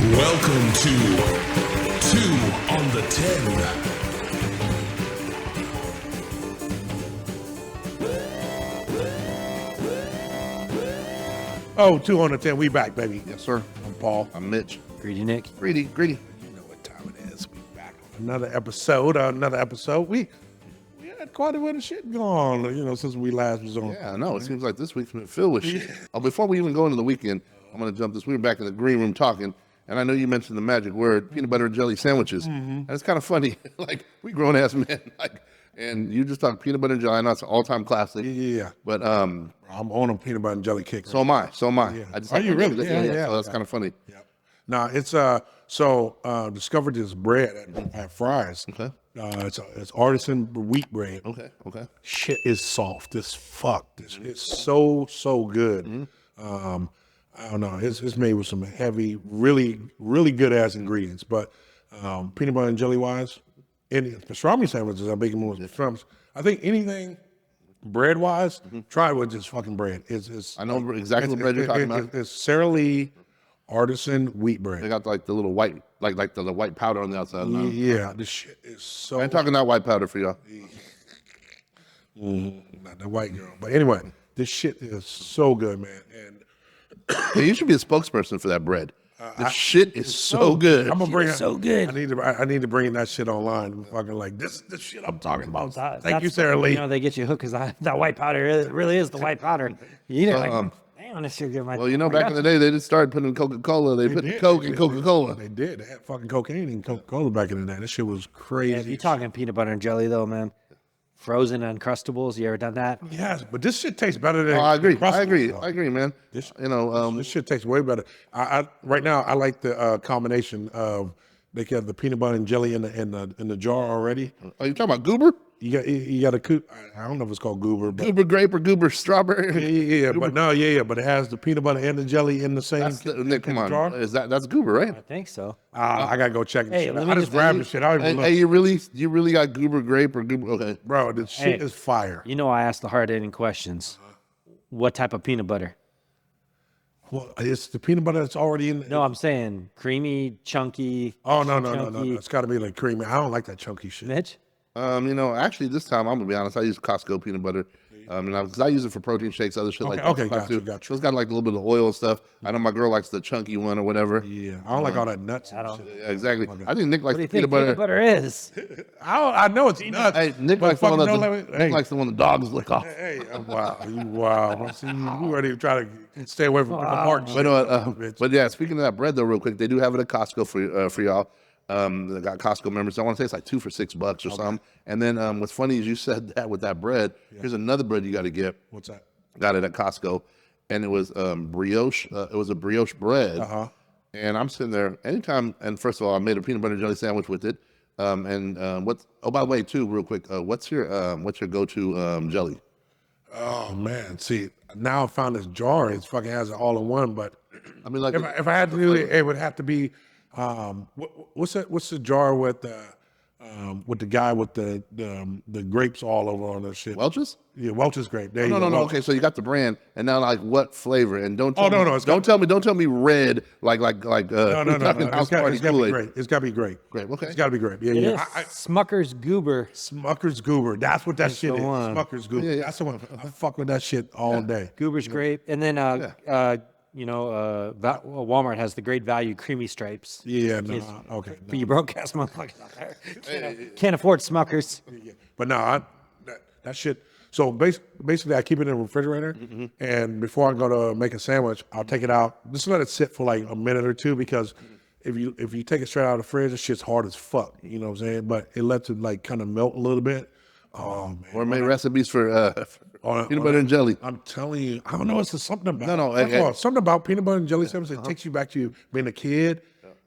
Welcome to 2 on the 10. Oh, 2 on the 10. We back, baby. Yes, sir. I'm Paul. I'm Mitch. Greedy Nick. Greedy. You know what time it is. We back on another episode. We had quite a bit of shit going on, since we last was on. Yeah, I know. It seems like this week's been filled with shit. Before we even go into the weekend, I'm going to jump this. We were back in the green room talking, and I know you mentioned the magic word, peanut butter and jelly sandwiches. And it's kind of funny. Like, we grown-ass men, and you just talk peanut butter and jelly. I know it's an all-time classic. Yeah. But I'm on a peanut butter and jelly kick. so am I. Yeah. Are you really? Yeah. So that's kind of funny. Yep. Now, it's, discovered this bread at Fry's. Okay. It's artisan wheat bread. Okay. Shit is soft as fuck. This is so good. I don't know. It's made with some heavy, really, really good ass ingredients. But peanut butter and jelly wise, any pastrami sandwiches I'm making more with pastrami. I think anything bread wise, try it with just fucking bread. It's I know exactly what bread you're talking about. It's Sara Lee artisan wheat bread. They got like the little white, like the white powder on the outside. Yeah, this shit is so. I ain't talking that white powder for y'all. Not the white girl, but anyway, this shit is so good, man. And Hey, you should be a spokesperson for that bread. This shit is so good. I'm gonna bring it. so good. I need to bring that shit online. Fucking like this shit I'm talking about. Thank you, That's- Sara Lee. They get you hooked because that white powder really is the white powder. You eat it damn, this should give my. Well, back in the day, they just started putting Coca-Cola. They put Coke in Coca-Cola. They did. They had fucking cocaine in Coca-Cola back in the day. That shit was crazy. If you're talking peanut butter and jelly, though, man, frozen Uncrustables, you ever done that? Yes, but this shit tastes better than. Oh, I agree, Crustables. man. This This shit tastes way better. I right now I like the combination of they got the peanut butter and jelly in the jar already. Are you talking about goober? You got a coop. I don't know if it's called goober, but Goober grape or goober strawberry? yeah, but but it has the peanut butter and the jelly in the same Nick, come on. jar. That's goober, right? I think so. I gotta go check. Hey, Shit. let me I just just- grabbed the shit. I don't even look. Hey, you really got goober grape or goober? Okay. Bro, this shit Hey. is fire. You know, I asked the hard-hitting questions. What type of peanut butter? Well, it's the peanut butter that's already in. No, I'm saying creamy, chunky. Oh no! chunky. It's got to be like creamy. I don't like that chunky shit. Mitch? Actually, this time I'm gonna be honest. I use Costco peanut butter, because I use it for protein shakes, other shit like that. Okay, got you. So it's got like a little bit of oil and stuff. I know my girl likes the chunky one or whatever. Yeah, I don't like all that nuts. I don't. Yeah, exactly. I think Nick likes What do you the think peanut butter. is? I know it's nuts. Hey, Nick but likes the one fucking that don't let me- Nick likes the one the dogs lick off. Hey, wow. See, you ready to try to stay away from the park shit. But yeah, speaking of that bread though, real quick, they do have it at Costco for y'all. They got Costco members. I want to say it's like $2 for $6 or something. And then what's funny is you said that with that bread. Here's another bread you got to get. What's that? Got it at Costco, and it was brioche. It was a brioche bread. And I'm sitting there anytime. And first of all, I made a peanut butter jelly sandwich with it. Oh, by the way, too, real quick, what's your go-to jelly? Oh man, see, now I found this jar. It fucking has it all in one. But I mean, like if I had to do it, it would have to be. What's that? What's the jar with the guy with the grapes all over on that shit? Welch's? Yeah, Welch's grape. There you No. go. Welch's. Okay, so you got the brand, and now like what flavor? And don't tell no, me, no, it's don't tell me red like No. House It's got Party to be Kool-Aid. grape. It's got to be grape. Grape, okay. It's got to be grape. Yeah, It yeah. is Smucker's Goober. Smucker's Goober. That's what that shit the is. one. Smucker's Goober. Yeah. That's the one. I fuck with that shit all day. Goober's grape. And then, Walmart has the great value creamy stripes. Yeah, no, okay. For you broadcast motherfuckers out there. Can't afford Smuckers. Yeah. But no, that shit. So basically, I keep it in the refrigerator, and before I go to make a sandwich, I'll take it out. Just let it sit for like a minute or two because if you take it straight out of the fridge, the shit's hard as fuck. You know what I'm saying? But it lets it like kind of melt a little bit. Oh man. Or made recipes for peanut butter and jelly. I'm telling you, I don't know. It's something about First of all, something about peanut butter and jelly sandwich that takes you back to being a kid,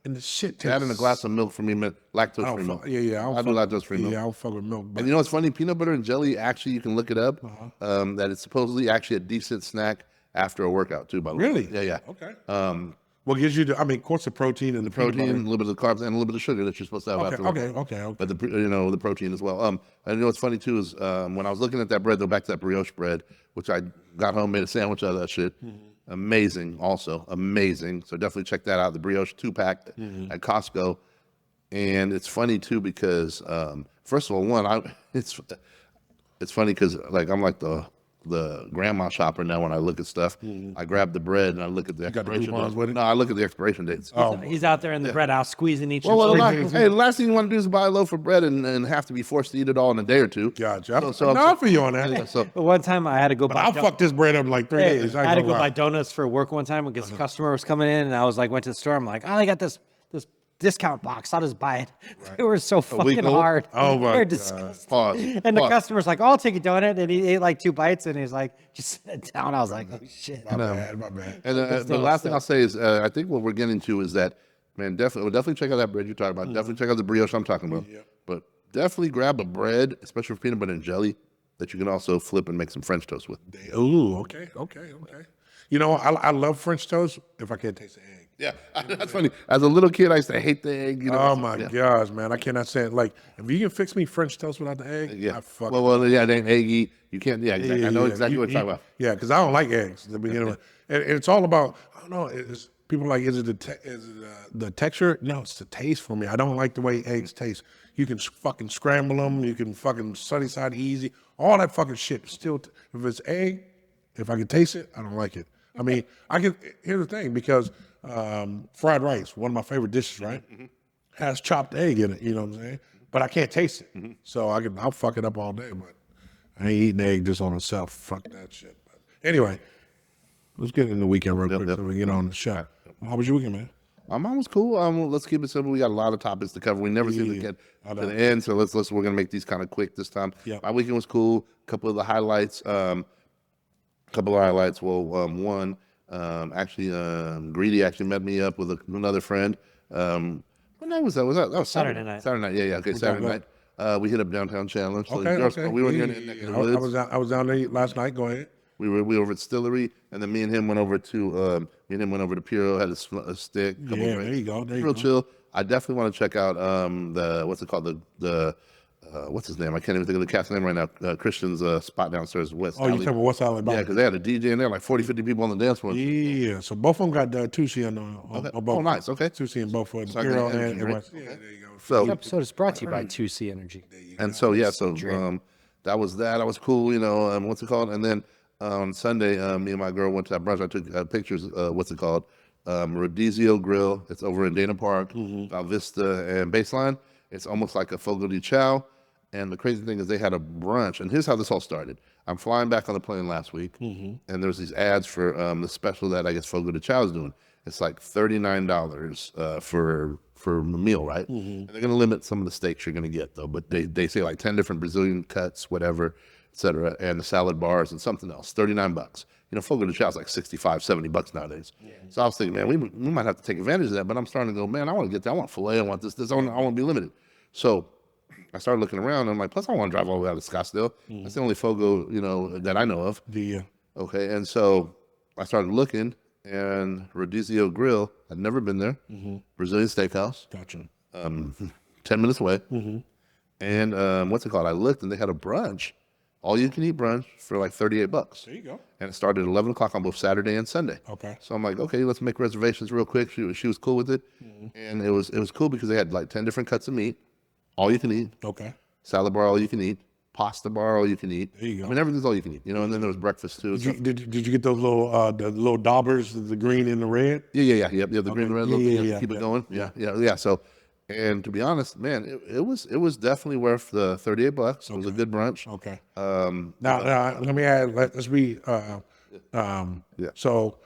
and the shit tastes. Add in a glass of milk for me, lactose free milk. Yeah. I do lactose free milk. Yeah, I don't fuck with milk. But And you know what's funny? Peanut butter and jelly, actually, you can look it up, that it's supposedly actually a decent snack after a workout, too, by the way. Really? Yeah. Okay. What gives you of course, the protein and the peanut Protein, a butter. little bit of carbs, and a little bit of sugar that you're supposed to have after workout. Okay. But the protein as well. And you know what's funny, too, is when I was looking at that bread, though, back to that brioche bread, which I got home, made a sandwich out of that shit. amazing, also amazing. So definitely check that out. The brioche 2-pack at Costco. And it's funny too because first of all, it's funny because like I'm like the grandma shopper now. When I look at stuff, I grab the bread and I look at the expiration coupons dates. with it? No, I look at the expiration dates. He's out there in the bread house squeezing each. Well, and hey, the last thing you want to do is buy a loaf of bread and have to be forced to eat it all in a day or two. Gotcha. I'm So- not for you on that. Yeah, so But one time I had to go. But I'll fuck this bread up in like 3 days. I had to go buy donuts for work one time because a customer was coming in, and I was like, went to the store. I'm like, oh, I got this discount box. I'll just buy it. They were so fucking old? hard. Oh, my They're God. disgusting. Pause. And the Pause. customer's like, oh, I'll take a donut. And he ate like 2 bites, and he's like, just sit it down. I was like, oh, shit. My bad. And the last thing I'll say is, I think what we're getting to is that, man, definitely check out that bread you're talking about. Definitely check out the brioche I'm talking about. But definitely grab a bread, especially with peanut butter and jelly, that you can also flip and make some French toast with. Ooh, okay. You know, I love French toast if I can't taste the egg. Yeah, that's funny. As a little kid, I used to hate the egg. You know, Oh my gosh, man! I cannot stand like if you can fix me French toast without the egg. Yeah. I fuck. Well, yeah, it ain't eggy. You can't. Yeah, exactly. I know exactly what you're talking about. Yeah, because I don't like eggs to begin with, and it's all about I don't know. It's people like is it the texture? No, it's the taste for me. I don't like the way eggs taste. You can fucking scramble them. You can fucking sunny side easy. All that fucking shit. Still, if it's egg, if I can taste it, I don't like it. I mean, I can. Here's the thing, because fried rice, one of my favorite dishes, right, has chopped egg in it. You know what I'm saying? But I can't taste it, so I'll fuck it up all day. But I ain't eating egg just on itself. Fuck that shit. But anyway, let's get into the weekend real quick so we get on the shot. How was your weekend, man? Mine was cool. Let's keep it simple. We got a lot of topics to cover. We never seem to get to the end, so we're gonna make these kind of quick this time. Yeah. My weekend was cool. A couple of the highlights. Well, one. Greedy actually met me up with another friend. What night was that? Was that was Saturday night. Saturday night, yeah. Okay, Saturday night. We hit up downtown Chandler. So Okay. we were in the woods. I was down there last night. Go ahead. We were over at Stillery, and then me and him went over to Puro, had a stick. Couple Yeah, drinks. there you go. There you Real go. chill. I definitely want to check out what's it called, what's his name? I can't even think of the cat's name right now. Christian's spot downstairs, West. Oh, you talking about West Alabama? Yeah, because they had a DJ in there, like 40, 50 people on the dance floor. Yeah, so both of them got Tusi on both. Oh, nice. Okay. Tusi and both for So I Puro got energy and drink. West. Yeah, there you go. So This episode is brought to you by 2C Energy. and so that was that. That was cool. You know, what's it called? And then on Sunday, me and my girl went to that brunch. I took pictures. What's it called? Rodizio Grill. It's over in Dana Park, Val Vista, and Baseline. It's almost like a Fogo de Chao. And the crazy thing is they had a brunch. And here's how this all started. I'm flying back on the plane last week, and there's these ads for the special that I guess Fogo de Chao is doing. It's like $39 for a meal, right? And they're going to limit some of the steaks you're going to get, though. But they say like 10 different Brazilian cuts, whatever, et cetera, and the salad bars and something else, $39. You know, Fogo de Chao is like $65, $70 nowadays. So I was thinking, man, we might have to take advantage of that. But I'm starting to go, man, I want to get that. I want filet. I want this. I want to be limited. So I started looking around. And I'm like, plus I want to drive all the way out to Scottsdale. That's the only Fogo, that I know of. Okay, and so I started looking, and Rodizio Grill, I'd never been there. Brazilian steakhouse. Gotcha. 10 minutes away. And what's it called? I looked, and they had a brunch, all you can eat brunch for like $38. There you go. And it started at 11 o'clock on both Saturday and Sunday. Okay. So I'm like, okay, let's make reservations real quick. She was cool with it, and it was cool because they had like 10 different cuts of meat, all you can eat. Okay. Salad bar, all you can eat. Pasta bar, all you can eat. There you go. I mean, everything's all you can eat. And then there was breakfast too. Did you get those little the little daubers, the green and the red? Yeah. The green and red. Yeah. Keep it going. Yeah. So, and to be honest, man, it was definitely worth the $38. It was a good brunch. Okay. Now let me add. Let's be. So,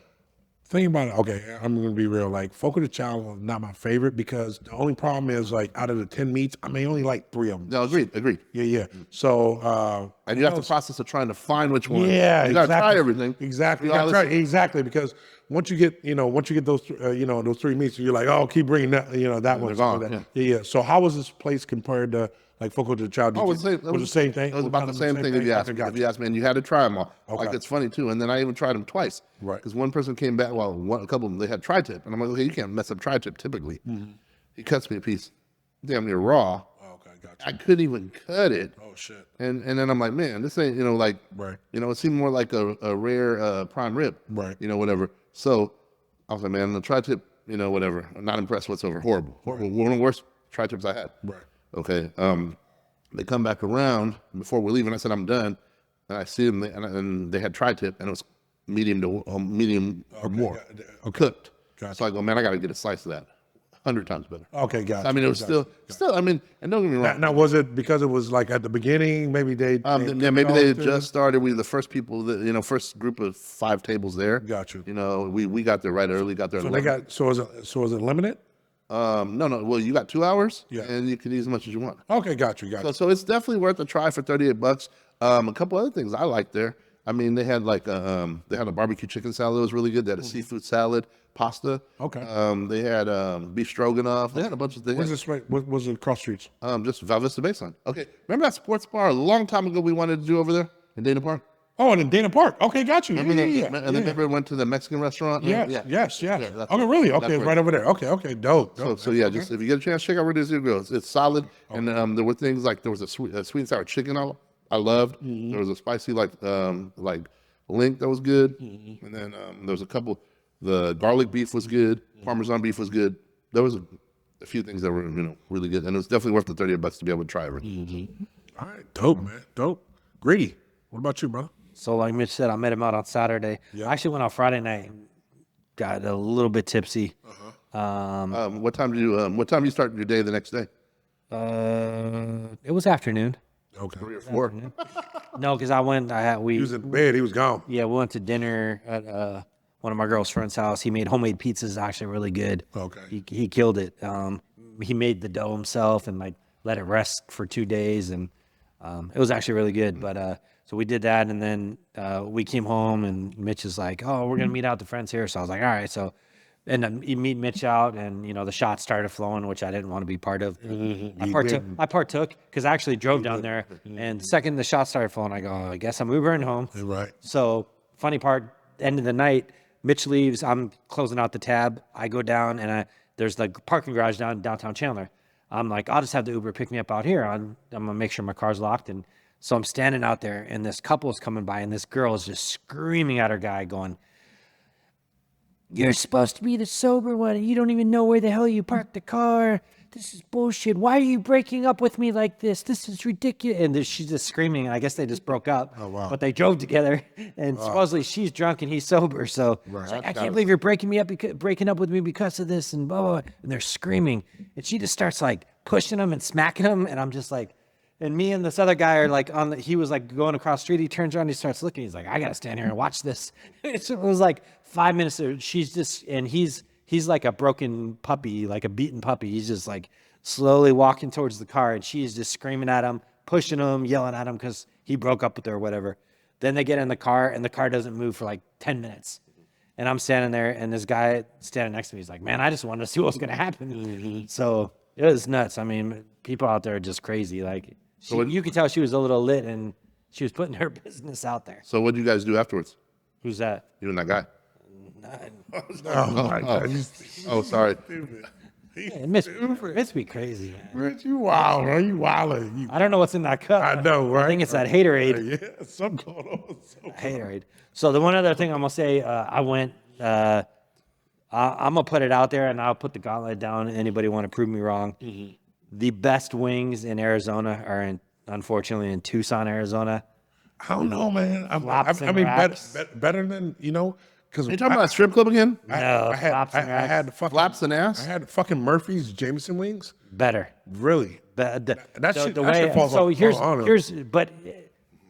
think about it. Okay, I'm gonna be real. Like Fogo de Chao is not my favorite because the only problem is like out of the 10 meats, I may only like 3 of them. No, agreed. Yeah. So, And you have the process of trying to find which one. yeah, you gotta try everything. Exactly. You You gotta gotta try, exactly, because once you get those, those 3 meats, you're like, oh, keep bringing that, that one. gone, Yeah. So how was this place compared to like Fogo de Chao? It was the same thing. It was about the same thing if you asked me. If you asked me, and you had to try them all. Like it's funny too. And then I even tried them twice. Right. Because one person came back. Well, a couple of them they had tri-tip, and I'm like, okay, you can't mess up tri-tip typically. He cuts me a piece, damn near raw. Okay, I couldn't even cut it. Oh shit. And then I'm like, man, this ain't, like, Right. it seemed more like a rare prime rib. Right. Whatever. So I was like, man, the tri-tip, whatever. I'm not impressed whatsoever. Horrible. Horrible. One of the worst tri-tips I had. Right. Okay. They come back around before we're leaving. I said, I'm done. And I see them, and they had tri-tip, and it was medium or more. Cooked. Gotcha. So I go, man, I got to get a slice of that. 100 times better. Okay, gotcha. I mean, it was still, I mean, and don't get me wrong. Now, was it because it was like at the beginning? Maybe they maybe they had just started. We were the first people that, first group of 5 tables there. Gotcha. We got there right early, got there. So they got, so is it limited? No. Well, you got 2 hours, Yeah. and you can eat as much as you want. Okay, got you. So it's definitely worth a try for $38. A couple other things I liked there. I mean, they had like a barbecue chicken salad that was really good. They had a seafood salad, pasta. Okay. They had beef stroganoff. They had a bunch of things. Where's this right? What was it cross streets? Just Val Vista Baseline. Okay. Remember that sports bar a long time ago we wanted to do over there in Dana Park? Oh, in Dana Park. Okay, got you. And then remember we went to the Mexican restaurant? Yes. that's Okay, it. really? That's Okay, it's right over there. Okay, dope. So yeah, just if you get a chance, check out Rodizio Grill. It's solid, and there were things like there was a sweet and sour chicken I loved. There was a spicy like link that was good, and then there was a couple. The garlic beef was good. Parmesan beef was good. There was a few things that were really good, and it was definitely worth the $38 to be able to try everything. All right, dope, man, dope. Greedy. What about you, brother? So like Mitch said, I met him out on Saturday. Yeah. I actually went out Friday night, got a little bit tipsy. What time do you start your day the next day? It was afternoon. Okay. 3 or 4. No, because He was in bed. He was gone. we went to dinner at one of my girlfriend's house. He made homemade pizzas, actually really good. Okay. He killed it. He made the dough himself and like let it rest for 2 days, and it was actually really good. But so we did that, and then we came home, and Mitch is like, "Oh, we're gonna meet out the friends here." So I was like, "All right." So and you meet Mitch out, and the shots started flowing, which I didn't want to be part of. I partook because I actually drove down there, and the second the shots started flowing, I go, oh, I guess I'm Ubering home. Right. So funny part, end of the night, Mitch leaves. I'm closing out the tab. I go down, and there's the parking garage downtown Chandler. I'm like, I'll just have the Uber pick me up out here. I'm gonna make sure my car's locked, and so I'm standing out there, and this couple is coming by, and this girl is just screaming at her guy, going, "You're supposed to be the sober one, and you don't even know where the hell you parked the car. This is bullshit. Why are you breaking up with me like this? This is ridiculous." And she's just screaming. I guess they just broke up. Oh, wow. But they drove together, and supposedly she's drunk and he's sober. So she's like, I can't believe you're breaking up with me because of this, and blah, blah, blah. And they're screaming. And she just starts like pushing them and smacking them. And I'm just like, and me and this other guy are like he was like going across the street. He turns around, he starts looking. He's like, I got to stand here and watch this. It was like 5 minutes. She's just, and he's like a broken puppy, like a beaten puppy. He's just like slowly walking towards the car, and she's just screaming at him, pushing him, yelling at him because he broke up with her or whatever. Then they get in the car, and the car doesn't move for like 10 minutes. And I'm standing there, and this guy standing next to me, he's like, man, I just wanted to see what was going to happen. So it was nuts. I mean, people out there are just crazy. Like, you could tell she was a little lit, and she was putting her business out there. So what did you guys do afterwards? Who's that? You and that guy? Oh my God. Oh, sorry. It must be crazy, man. Rich, you wild, bro. You wildin'. I don't know what's in that cup. I know, right? I think it's that Haterade. Yeah, something going on. Haterade. So the one other thing I'm gonna say, I went. I'm gonna put it out there, and I'll put the gauntlet down. Anybody want to prove me wrong? The best wings in Arizona are unfortunately in Tucson, Arizona. I don't know, man. I Flops mean, and better than because Are you talking about that strip club again? No, I had the fucking Flaps and ass? I had the fucking Murphy's Jameson wings. Better. Really? That shit falls so off. here's but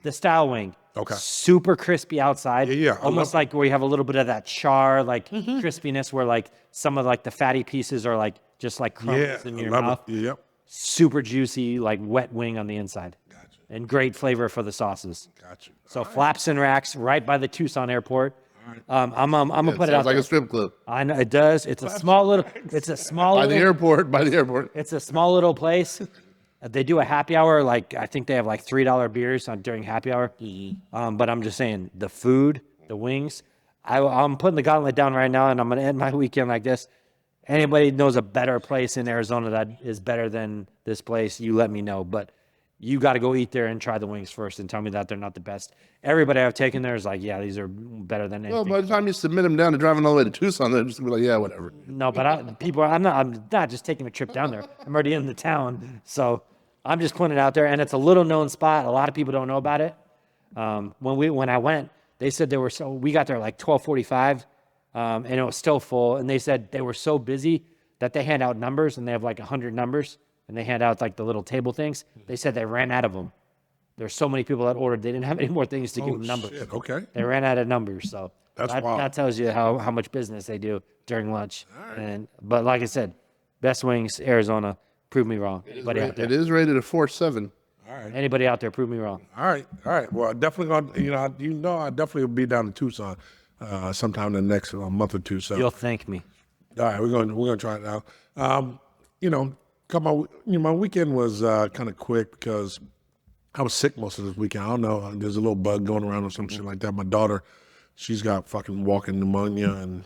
the style wing. Okay. Super crispy outside. Yeah. Almost like where you have a little bit of that char, like crispiness, where like some of like the fatty pieces are like just like crumbs in your mouth. Yep. Super juicy, like wet wing on the inside. Gotcha. And great flavor for the sauces. Gotcha. So Flaps and Racks right by the Tucson airport. I'm gonna put it out Sounds like there. a strip club. I know it does. It's a small little. It's a small. By the little, airport. By the airport. It's a small little place. They do a happy hour. Like I think they have like $3 beers during happy hour. But I'm just saying the food, the wings. I'm putting the gauntlet down right now, and I'm gonna end my weekend like this. Anybody knows a better place in Arizona that is better than this place, you let me know. But you got to go eat there and try the wings first and tell me that they're not the best. Everybody I've taken there is like, yeah, these are better than anything. Well, by the time you submit them down to driving all the way to Tucson, they're just gonna be like, yeah, whatever. No, but I'm not just taking a trip down there. I'm already in the town. So I'm just putting it out there. And it's a little known spot. A lot of people don't know about it. When I went, they said we got there like 12:45, and it was still full. And they said they were so busy that they hand out numbers, and they have like 100 numbers, and they hand out like the little table things. They said they ran out of them. There's so many people that ordered, they didn't have any more things to give them numbers. Shit, okay. They ran out of numbers, so Wild. that tells you how much business they do during lunch. But like I said, best wings, Arizona. Prove me wrong. Anybody out there? It is rated a 4.7. Anybody out there? Prove me wrong. All right. Well, I definitely gonna, I definitely will be down in Tucson sometime in the next month or two. So You'll thank me. all right, we're gonna try it out. My weekend was kind of quick because I was sick most of this weekend. I don't know. There's a little bug going around or some shit like that. My daughter, she's got fucking walking pneumonia and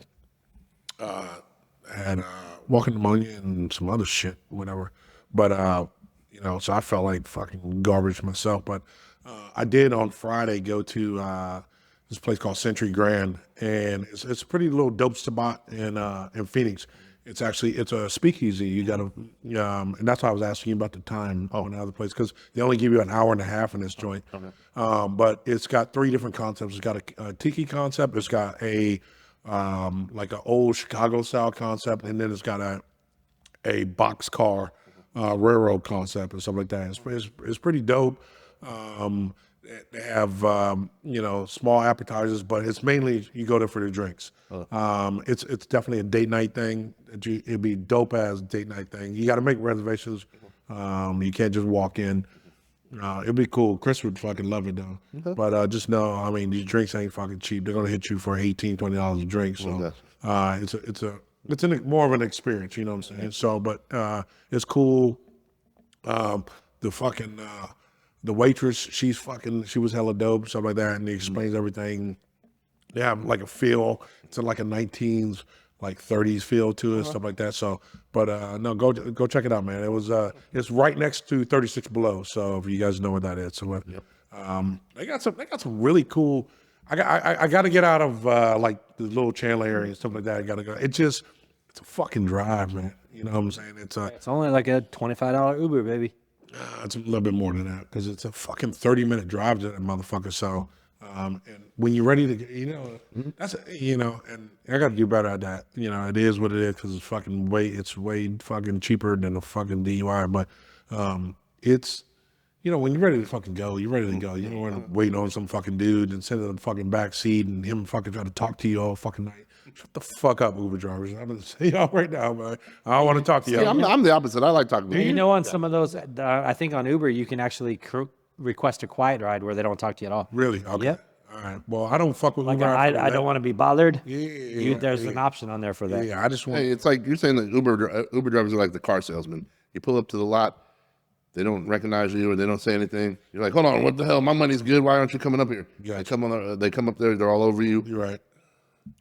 had walking pneumonia and some other shit, whatever. But so I felt like fucking garbage myself. But I did on Friday go to this place called Century Grand, and it's a pretty little dope spot in Phoenix. It's a speakeasy. You gotta, and that's why I was asking you about the time on the other place, because they only give you an hour and a half in this joint. But it's got 3 different concepts. It's got a tiki concept. It's got a like an old Chicago style concept, and then it's got a boxcar railroad concept and stuff like that. It's pretty dope. They have small appetizers, but it's mainly you go there for the drinks. It's definitely a date night thing. It'd be dope as date night thing. You got to make reservations. You can't just walk in. It'd be cool. Chris would fucking love it though. But just know, I mean, these drinks ain't fucking cheap. They're gonna hit you for $18, $20 a drink. So it's more of an experience. You know what I'm saying? So, but it's cool. The waitress, she was hella dope, stuff like that, and he explains everything. They have like a feel. It's like a 19s, like 30s feel to it, stuff like that. So, but no, go check it out, man. It was it's right next to 36 Below. So if you guys know what that is, so they got some really cool. I got to get out of like the little Chandler area and stuff like that. I got to go. It's a fucking drive, man. You know what I'm saying? It's only like a $25 Uber, baby. It's a little bit more than that because it's a fucking 30-minute drive to that motherfucker. So, and when you're ready to, that's and I got to do better at that. It is what it is because it's way fucking cheaper than a fucking DUI. But it's when you're ready to fucking go, you're ready to go. You don't want to wait on some fucking dude and sit in the fucking back seat and him fucking try to talk to you all fucking night. Shut the fuck up, Uber drivers. I'm gonna say y'all right now, man. I don't want to talk to you. I'm the opposite. I like talking to you. On some of those, I think on Uber you can actually request a quiet ride where they don't talk to you at all. Really? Okay. Yep. All right. Well, I don't fuck with Like Uber. I don't want to be bothered. Yeah. There's an option on there for that. Yeah, I just want. Hey, it's like you're saying that Uber drivers are like the car salesman. You pull up to the lot, they don't recognize you or they don't say anything. You're like, hold on, what the hell? My money's good. Why aren't you coming up here? Gotcha. They come up there. They're all over you. You're right.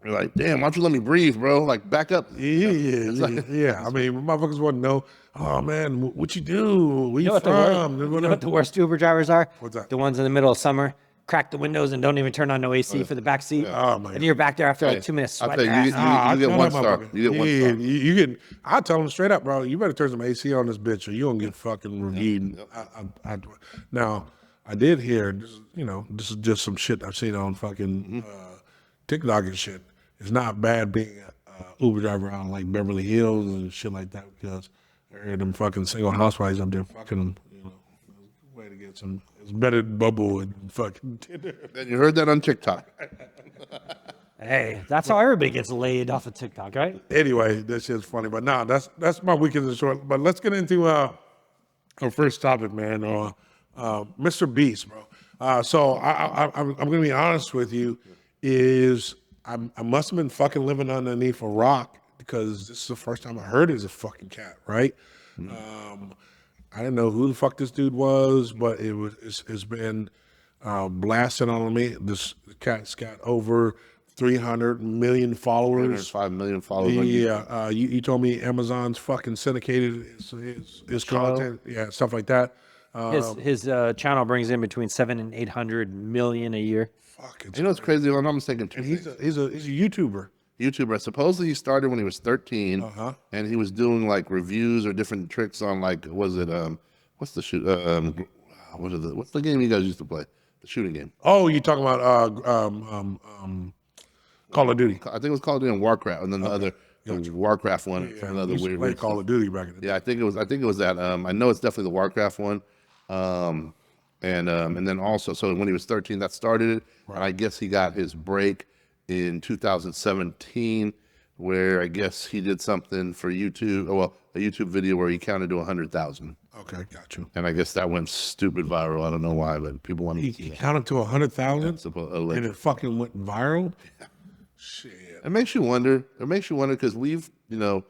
You're like, damn, why don't you let me breathe, bro? Like, back up. Yeah. I mean, motherfuckers want to know, oh, man, what you do? Where you from? You know what the worst Uber drivers are? What's that? The ones in the middle of summer, crack the windows and don't even turn on no AC for the back seat. Oh, man. And you're back there after like 2 minutes I'll sweating. tell you, you get one star. You get 1 star. You get. I tell them straight up, bro. You better turn some AC on this bitch, or you gonna get fucking reviewed. Now, I did hear this is just some shit I've seen on fucking TikTok and shit. It's not bad being a Uber driver out in like Beverly Hills and shit like that because I heard them fucking single housewives up there fucking way to get some. It's better than Bubble and fucking Tinder. And you heard that on TikTok. Hey, that's how everybody gets laid off of TikTok, right? Anyway, this shit's funny, but nah, that's my weekend in short. But let's get into our first topic, man. Mr. Beast, bro. So I'm gonna be honest with you. I must have been fucking living underneath a rock because this is the first time I heard he's a fucking cat, right? I didn't know who the fuck this dude was, but it's been blasted on me. This cat's got over 300 million followers. 5 million followers. on YouTube. Yeah, you told me Amazon's fucking syndicated his content, yeah, stuff like that. His channel brings in between 700 and 800 million a year. Fuck, You know what's crazy? I'm mistaken. and he's a YouTuber. YouTuber. Supposedly he started when he was 13, Uh-huh. and he was doing like reviews or different tricks on like what's the shoot what's the game you guys used to play? The shooting game. Oh, you talking about Call of Duty? I think it was Call of Duty and Warcraft, and then the other the Warcraft one from another we used to weird play weird Call stuff. of Duty back in the day. Yeah, I think it was that. I know it's definitely the Warcraft one. And then also, so when he was 13, that started it. And I guess he got his break in 2017, where I guess he did something for YouTube. Well, a YouTube video where he counted to 100,000. Okay, got you. And I guess that went stupid viral. I don't know why, but people wanted He to see that. counted to 100,000, Suppo- and it fucking went viral. Shit. It makes you wonder. It makes you wonder because we've, again,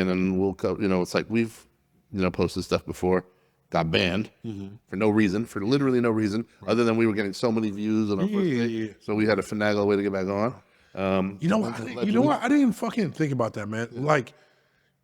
and we'll, it's like we've, posted stuff before, got banned for no reason, for literally no reason, other than we were getting so many views on our first day. Yeah. So we had to finagle a way to get back on. You know what? I didn't fucking think about that, man. Like,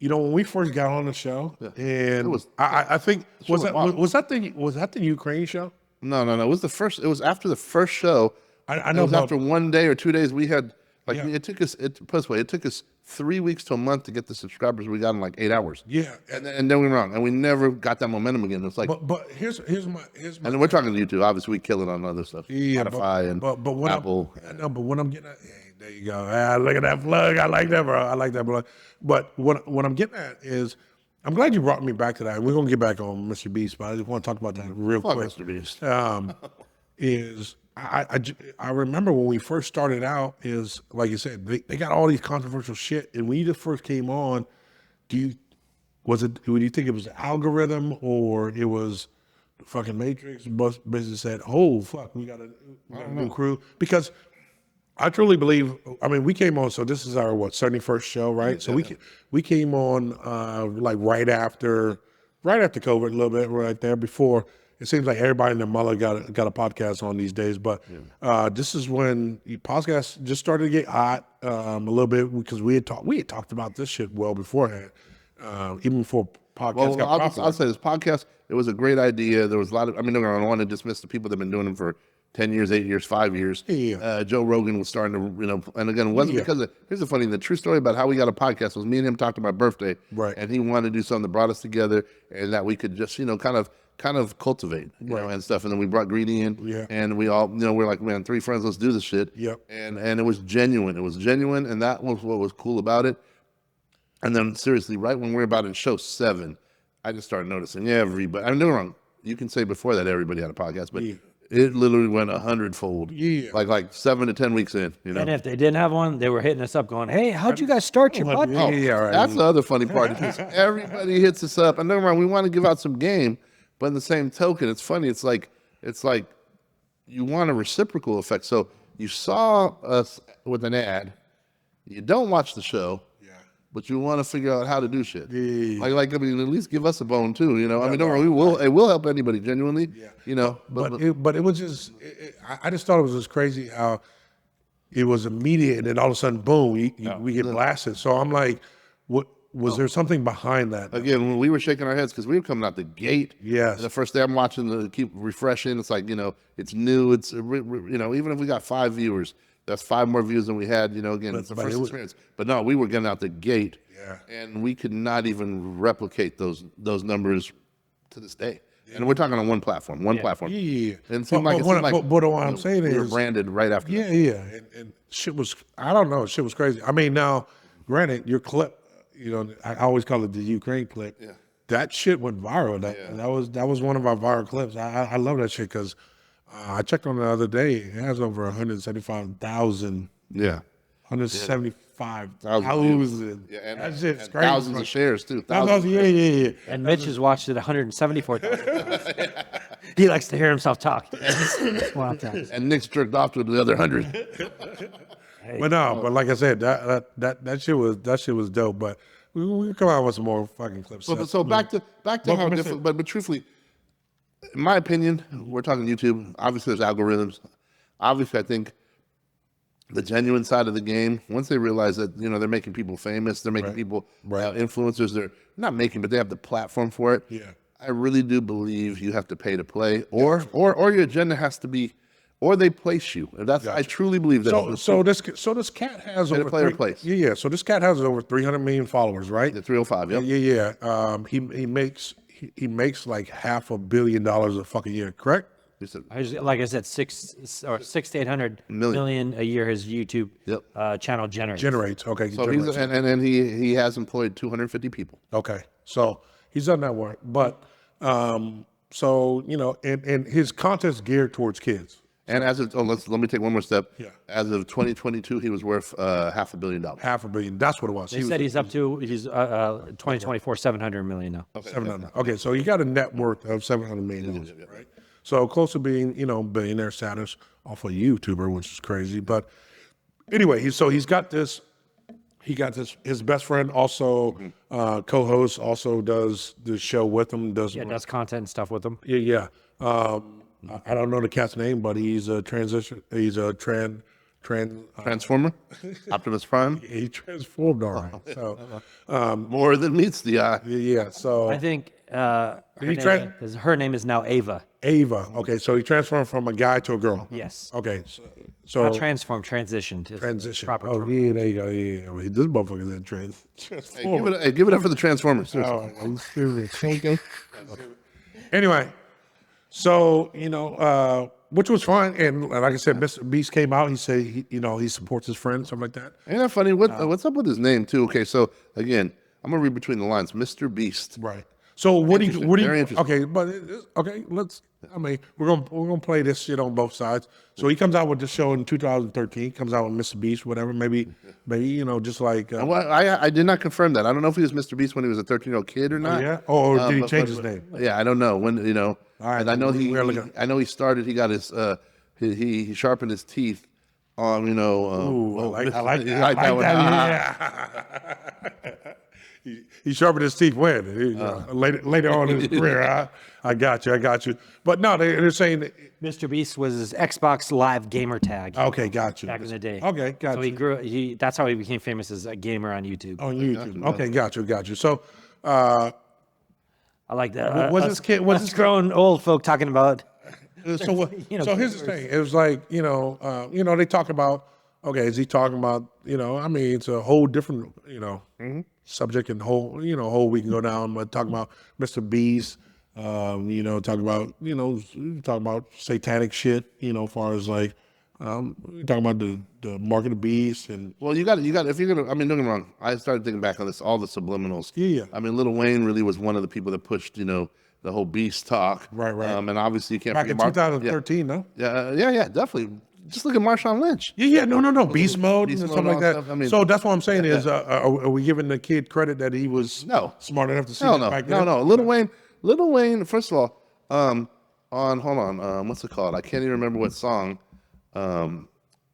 when we first got on the show, and I think was that the Ukraine show? No. It was the first. It was after the first show. I It know was about, after 1 day or 2 days. We had Yeah. it took us. Put it this way, it took us 3 weeks to a month to get the subscribers we got in like 8 hours. yeah, And then we were wrong, and we never got that momentum again. It's like, but here's my and then we're talking to YouTube. Obviously, we kill it on other stuff, yeah, Spotify and but when Apple. I know, but when I'm getting at, hey, there you go. Look at that plug. I like that, bro. I like that plug. But what I'm getting at is, I'm glad you brought me back to that. We're gonna get back on Mr. Beast, but I just want to talk about that real Fuck quick. Mr. Beast. Is I remember when we first started out, is like you said, they got all these controversial shit, and when you just first came on, do you think it was the algorithm or it was the fucking Matrix? Basically said, oh fuck, we got a new crew, because I truly believe. I mean, we came on. So this is our 71st show, right? So we came on like right after COVID, a little bit right there. Before it seems like everybody and their mother got a podcast on these days. But this is when the podcast just started to get hot a little bit, because we had talked about this shit well beforehand, even before podcasts Well, got popular. I'll say this podcast. It was a great idea. There was a lot of. I mean, I don't want to dismiss the people that have been doing them for 10 years, 8 years, 5 years. Yeah. Joe Rogan was starting to, and again, it wasn't because of, here's the funny, the true story about how we got a podcast was me and him talked about birthday. Right. And he wanted to do something that brought us together and that we could just, kind of cultivate, and stuff. And then we brought Greedy in. Yeah. And we all, we're like, man, 3 friends, let's do this shit. Yep. And it was genuine. It was genuine. And that was what was cool about it. And then seriously, right when we were about in show 7, I just started noticing everybody. I'm doing wrong. You can say before that everybody had a podcast, but it literally went 100-fold. Yeah. Like 7 to 10 weeks in, And if they didn't have one, they were hitting us up going, hey, how'd you guys start your podcast? Yeah, right. That's the other funny part. Is everybody hits us up, and don't get me wrong, we want to give out some game, but in the same token, it's funny. It's like you want a reciprocal effect. So you saw us with an ad, you don't watch the show, but you want to figure out how to do shit. Yeah. Like I mean, at least give us a bone too. I mean, don't worry, it will help anybody genuinely. Yeah. But it was just, I just thought it was just crazy how it was immediate, and then all of a sudden, boom, we get blasted. So I'm like, what was there something behind that? Again, when we were shaking our heads because we were coming out the gate. Yes. And the first day I'm watching, keep refreshing. It's like, it's new. It's even if we got 5 viewers, that's 5 more views than we had. Again, it's the first experience. But no, we were getting out the gate, and we could not even replicate those numbers to this day. And we're talking on one platform. Yeah. And it seemed like but what I'm saying we were is, branded right after. that. yeah. And shit was, I don't know, shit was crazy. I mean, now, granted, your clip, I always call it the Ukraine clip. Yeah. That shit went viral. That was one of our viral clips. I love that shit because I checked on it the other day. It has over 175,000. Yeah. 175,000. Yeah, and that shit's and crazy. thousands of shares too. Yeah. And Mitch has watched it 174,000. He likes to hear himself talk. Wow, times. And Nick's jerked off to the other 100. But no, but like I said, that shit was dope. But we come out with some more fucking clips. So back to how different. But truthfully, in my opinion, we're talking YouTube. Obviously, there's algorithms. Obviously, I think the genuine side of the game. Once they realize that they're making people famous, they're making people influencers. They're not making, but they have the platform for it. Yeah. I really do believe you have to pay to play, or your agenda has to be, or they place you. And that's I truly believe that. So this cat has over play or place. Yeah. So this cat has over 300 million followers, right? The 305. Yep. Yeah. He makes like $500 million a fucking year, correct? Like I said, 600 to 800 million a year his YouTube channel generates. Okay. So he's and he has employed 250 people. Okay. So he's done that work, but so and his content's geared towards kids. And as of let me take one more step. Yeah. As of 2022, he was worth $500 million. $500 million. That's what it was. They said he's up to 2024 700 million now. Okay. 700. Okay. So he got a net worth of $700 million, right? So close to being, billionaire status off a YouTuber, which is crazy. But anyway, he's got this. He got this. His best friend also co-hosts, also does the show with him. Does content and stuff with him. Yeah. I don't know the cat's name, but he's a transition. He's a Transformer, Optimus Prime. He transformed all right. So more than meets the eye. Yeah. So I think her name is now Ava. Ava. Okay, so he transformed from a guy to a girl. Yes. Okay. So Not transitioned. transition. Proper Oh, term. yeah, there you go. Yeah, well, this motherfucker's in transform. Hey, give it up for the Transformers. Oh, are you serious? Anyway, so which was fine, and like I said, Mr. Beast came out. He said he supports his friends, something like that. Ain't that funny? What's up with his name too? Okay, so again, I'm gonna read between the lines. Mr. Beast. Right. So what do you? Very interesting. Okay, but let's. We're gonna play this shit on both sides. So he comes out with this show in 2013. Comes out with Mr. Beast, whatever. Maybe just like. Well, I did not confirm that. I don't know if he was Mr. Beast when he was a 13-year-old kid or not. Yeah. Or did he change his name? Yeah, I don't know when. All right, and I know I know he started. He got his. He sharpened his teeth on. Ooh, I like that. like that one. Yeah. He sharpened his teeth when? Later on in his career. I got you. But no, they're saying that, Mr. Beast was his Xbox Live gamer tag. okay, got you. Back in the day. Okay, got So you. that's how he became famous as a gamer on YouTube. On YouTube. Okay, got you. So, I like that. was this kid? Was this grown old folk talking about? So what? So here's the thing. It was like they talk about. Okay, is he talking about? It's a whole different subject and whole we can go down. But talking about Mr. Beast, talking about satanic shit. As far as like, talking about the mark of the beast and. Well, you got if you're gonna. Don't get me wrong. I started thinking back on this, all the subliminals. Yeah. Lil Wayne really was one of the people that pushed the whole beast talk. Right. And obviously you can't Back in forget 2013, no? Yeah, definitely. Just look at Marshawn Lynch. Yeah, no, beast mode and Beast stuff mode like and that. all stuff. So that's what I'm saying is, are we giving the kid credit that he was smart enough to see that back then? No. Lil Wayne. First of all, what's it called? I can't even remember what song.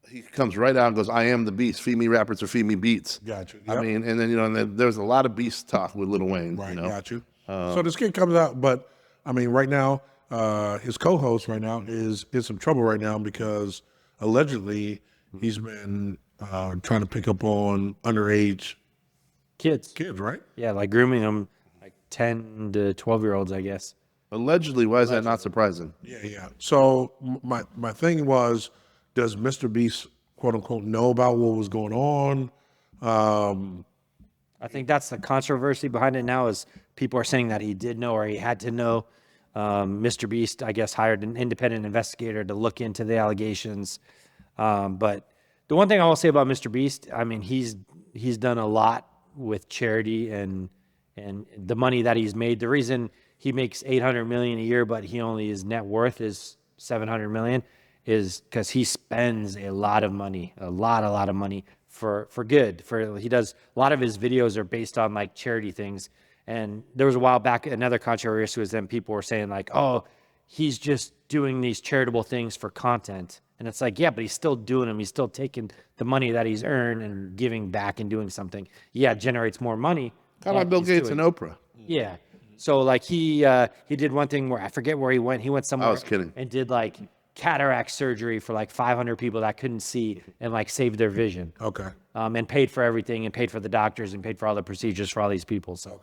He comes right out and goes, "I am the beast. Feed me rappers or feed me beats." Gotcha. I Yep. mean, and then and then there's a lot of beast talk with Lil Wayne. Right, got you. So this kid comes out, but right now, his co-host right now is in some trouble right now because allegedly he's been trying to pick up on underage Kids, right? yeah, like grooming them, like 10 to 12-year-olds, I guess. Allegedly, why is that not surprising? Yeah. So my thing was, does Mr. Beast quote unquote know about what was going on? I think that's the controversy behind it now is people are saying that he did know or he had to know. Mr. Beast, I guess, hired an independent investigator to look into the allegations. But the one thing I will say about Mr. Beast, he's done a lot with charity and the money that he's made. The reason he makes $800 million a year, but his net worth is $700 million, is because he spends a lot of money, a lot of money for good. He does a lot of his videos are based on like charity things. And there was a while back, another controversy was then people were saying like, oh, he's just doing these charitable things for content. And it's like, yeah, but he's still doing them. He's still taking the money that he's earned and giving back and doing something. Yeah, it generates more money. Kind of like Bill Gates and Oprah. Yeah. So like he did one thing where I forget where he went. He went somewhere. I was kidding. And did like cataract surgery for like 500 people that couldn't see and like saved their vision. Okay. And paid for everything and paid for the doctors and paid for all the procedures for all these people. So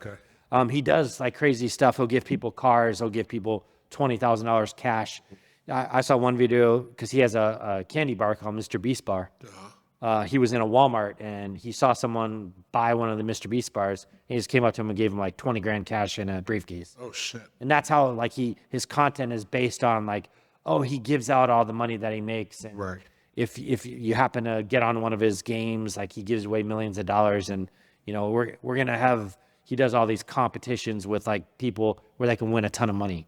he does like crazy stuff. He'll give people cars. He'll give people $20,000 cash. I saw one video because he has a candy bar called Mr. Beast Bar. He was in a Walmart and he saw someone buy one of the Mr. Beast bars. And he just came up to him and gave him like 20 grand cash in a briefcase. Oh shit. And that's how like his content is based on like, oh, he gives out all the money that he makes. And Right. if you happen to get on one of his games, like he gives away millions of dollars. And, you know, we're going to have, he does all these competitions with like people where they can win a ton of money.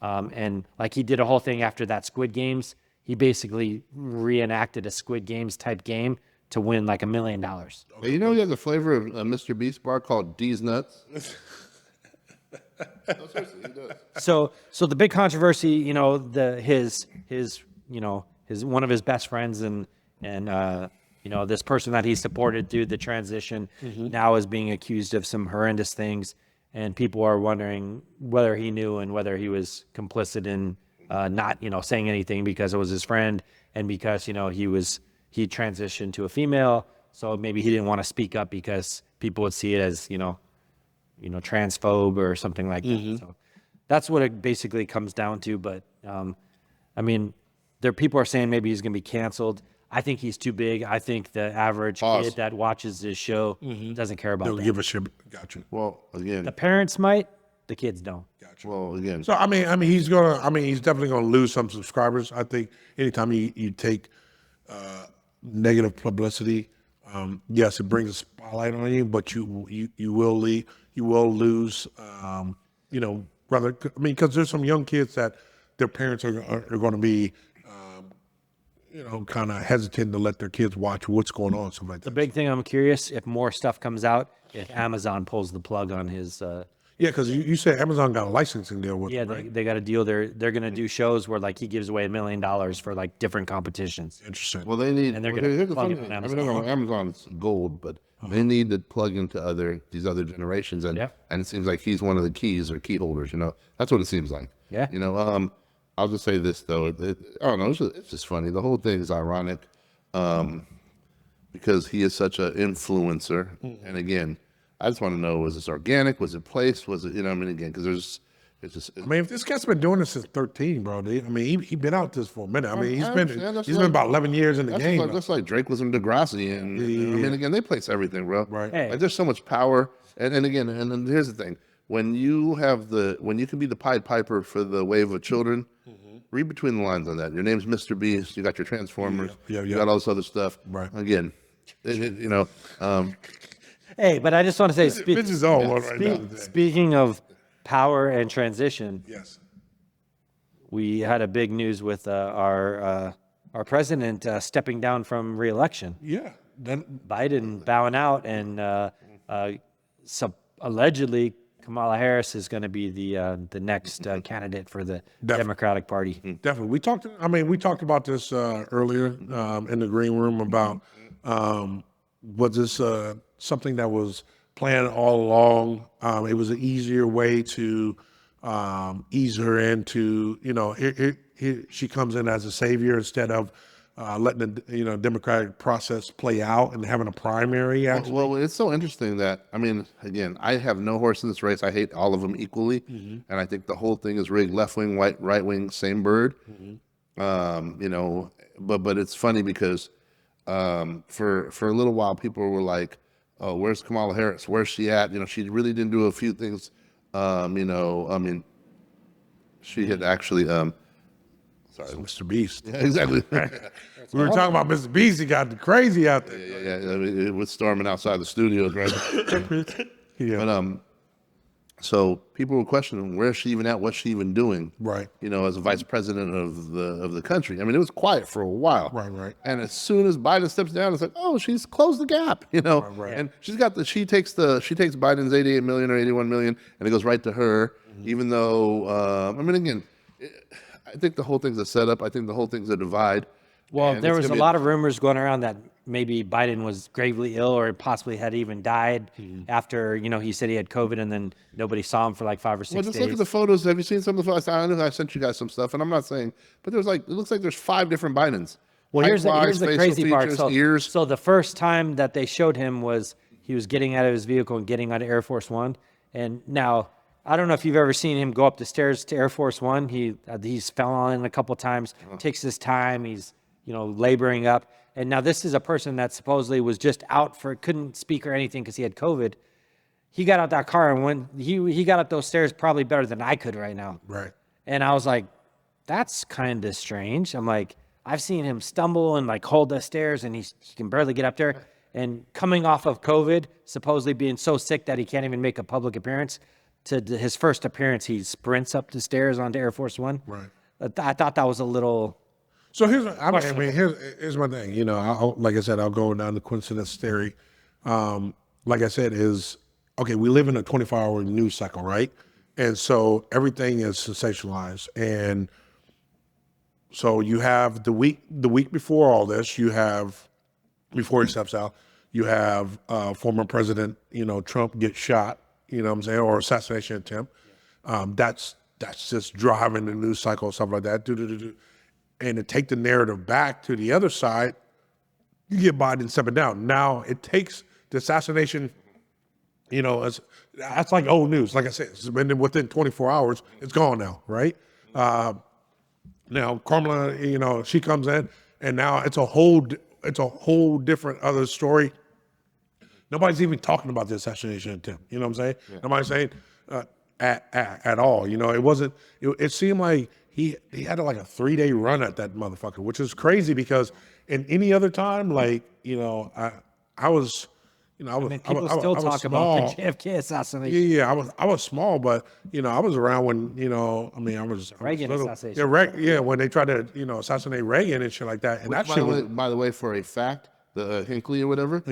And like he did a whole thing after that Squid Games. He basically reenacted a Squid Games type game to win like $1 million. Hey, you know he has a flavor of Mr. Beast bar called D's Nuts? No, seriously, he does. So the big controversy, you know, his one of his best friends and you know, this person that he supported through the transition now is being accused of some horrendous things, and people are wondering whether he knew and whether he was complicit in not, you know, saying anything because it was his friend and because, you know, he transitioned to a female, so maybe he didn't want to speak up because people would see it as, you know, transphobe or something like that. So that's what it basically comes down to. But I mean, people are saying maybe he's going to be canceled. I think he's too big. I think the average kid that watches this show doesn't care about They'll that. give a shit. Gotcha. Well, again. The parents might, the kids don't. Gotcha. Well, again. So I mean, he's definitely gonna lose some subscribers. I think anytime you take negative publicity, yes, it brings a spotlight on you, but you will lose. You know, rather, I mean, because there's some young kids that their parents are going to be, you know, kind of hesitant to let their kids watch what's going on, something like that. The big thing, I'm curious if more stuff comes out, if Amazon pulls the plug on his. Yeah, because you said Amazon got a licensing deal with. Yeah, them, right? they got a deal. They're going to do shows where like he gives away $1 million for like different competitions. Interesting. Well, they need. And they're gonna here's the plug funny it on thing. I mean, Amazon's gold, but they need to plug into these other generations, and it seems like he's one of the keys or key holders. You know, that's what it seems like. Yeah. You know, I'll just say this though. I don't know. It's just funny. The whole thing is ironic, because he is such an influencer, and again. I just want to know, was this organic? Was it placed? Was it, you know, I mean, again, because I mean, if this cat's been doing this since 13, bro, I mean, he been out this for a minute. I mean, he's been about 11 years in the game. That's like Drake was in Degrassi, and I mean, again, they place everything, bro. Right. Hey. Like, there's so much power, and again, and then here's the thing: when you can be the Pied Piper for the wave of children, read between the lines on that. Your name's Mr. Beast. You got your Transformers. You got all this other stuff. Right. Again, you know. Hey, but I just want to say, Bitches all one right now. speaking of power and transition, Yes. we had a big news with our president stepping down from re-election. Yeah. Then Biden bowing out, and allegedly Kamala Harris is going to be the next candidate for the Democratic Party. definitely. We talked about this earlier in the green room about was this something that was planned all along. It was an easier way to ease her into, you know, she comes in as a savior instead of letting the democratic process play out and having a primary. Actually, Well, it's so interesting that, I mean, again, I have no horse in this race. I hate all of them equally, and I think the whole thing is rigged. Left wing, right wing, same bird. You know, but it's funny because for a little while people were like, oh, where's Kamala Harris? Where's she at? You know, she really didn't do a few things. You know, I mean, she had actually, sorry, Mr. Beast. yeah, exactly. We were talking about Mr. Beast. He got crazy out there. Yeah. I mean, it was storming outside the studios, right? Yeah. But so people were questioning where's she even at? What's she even doing? Right. You know, as a vice president of the country. I mean, it was quiet for a while. Right. And as soon as Biden steps down, it's like, oh, she's closed the gap. You know. Right. And she takes Biden's 88 million or 81 million, and it goes right to her. Even though, I mean, again, I think the whole thing's a setup. I think the whole thing's a divide. Well, And there it's was a gonna be lot of rumors going around that maybe Biden was gravely ill or possibly had even died after, he said he had COVID and then nobody saw him for like 5 or 6 Well, just days. look at the photos. Have you seen some of the photos? I know I sent you guys some stuff, and I'm not saying, but there's it looks like there's 5 different Bidens. Well, here's Height-wise, the facial crazy part. features, ears. So the first time that they showed him was he was getting out of his vehicle and getting out of Air Force One. And now, I don't know if you've ever seen him go up the stairs to Air Force One. He's fell on it a couple times, takes his time. He's, laboring up. And now this is a person that supposedly was just couldn't speak or anything because he had COVID. He got out that car and when he got up those stairs probably better than I could right now. Right. And I was like, that's kind of strange. I'm like, I've seen him stumble and like hold the stairs and he can barely get up there. And coming off of COVID, supposedly being so sick that he can't even make a public appearance, to his first appearance, he sprints up the stairs onto Air Force One. Right. I thought that was a little. So here's my thing. Like I said, I'll go down the coincidence theory. Like I said, okay. We live in a 24-hour news cycle, right? And so everything is sensationalized. And so you have the week before all this, before he steps out, you have former President, Trump get shot, what I'm saying, or assassination attempt. That's just driving the news cycle, stuff like that. And to take the narrative back to the other side, you get Biden stepping down. Now it takes the assassination, that's like old news. Like I said, it's been within 24 hours, it's gone now, right? Now Kamala, she comes in, and now it's a whole different other story. Nobody's even talking about the assassination attempt. You know what I'm saying? Yeah. Nobody's saying at all. It wasn't. It seemed like he had like a 3-day run at that motherfucker, which is crazy because in any other time, I was. People still talk about the JFK assassination. Yeah, I was small, but I was around when I was Reagan assassination. When they tried to assassinate Reagan and shit like that. And Which, by the way, for a fact, the Hinckley or whatever,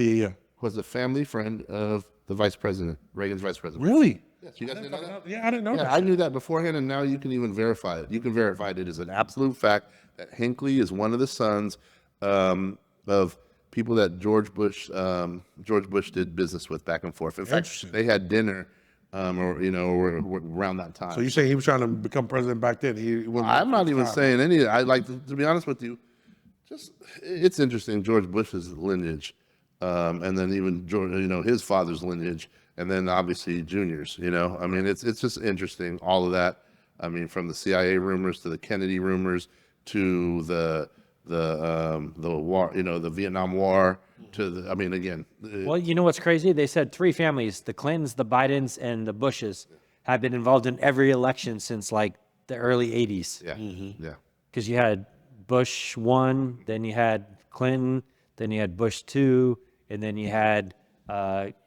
was a family friend of the vice president, Reagan's vice president. Really? Yes, you guys didn't know that? Yeah, I didn't know that. I knew that beforehand, and now you can even verify it. You can verify it. It is an absolute fact that Hinckley is one of the sons of people that George Bush did business with back and forth. In fact, they had dinner, or around that time. So you say he was trying to become president back then? I'm not even saying any. I like to be honest with you. It's interesting, George Bush's lineage, and then even George, his father's lineage, and then obviously Junior's. It's just interesting, all of that. From the CIA rumors to the Kennedy rumors to the war, the Vietnam War to the. Again. Well, you know what's crazy? They said 3 families: the Clintons, the Bidens, and the Bushes, have been involved in every election since like the early '80s. Yeah, yeah. Because you had Bush 1, then you had Clinton, then you had Bush 2, and then you had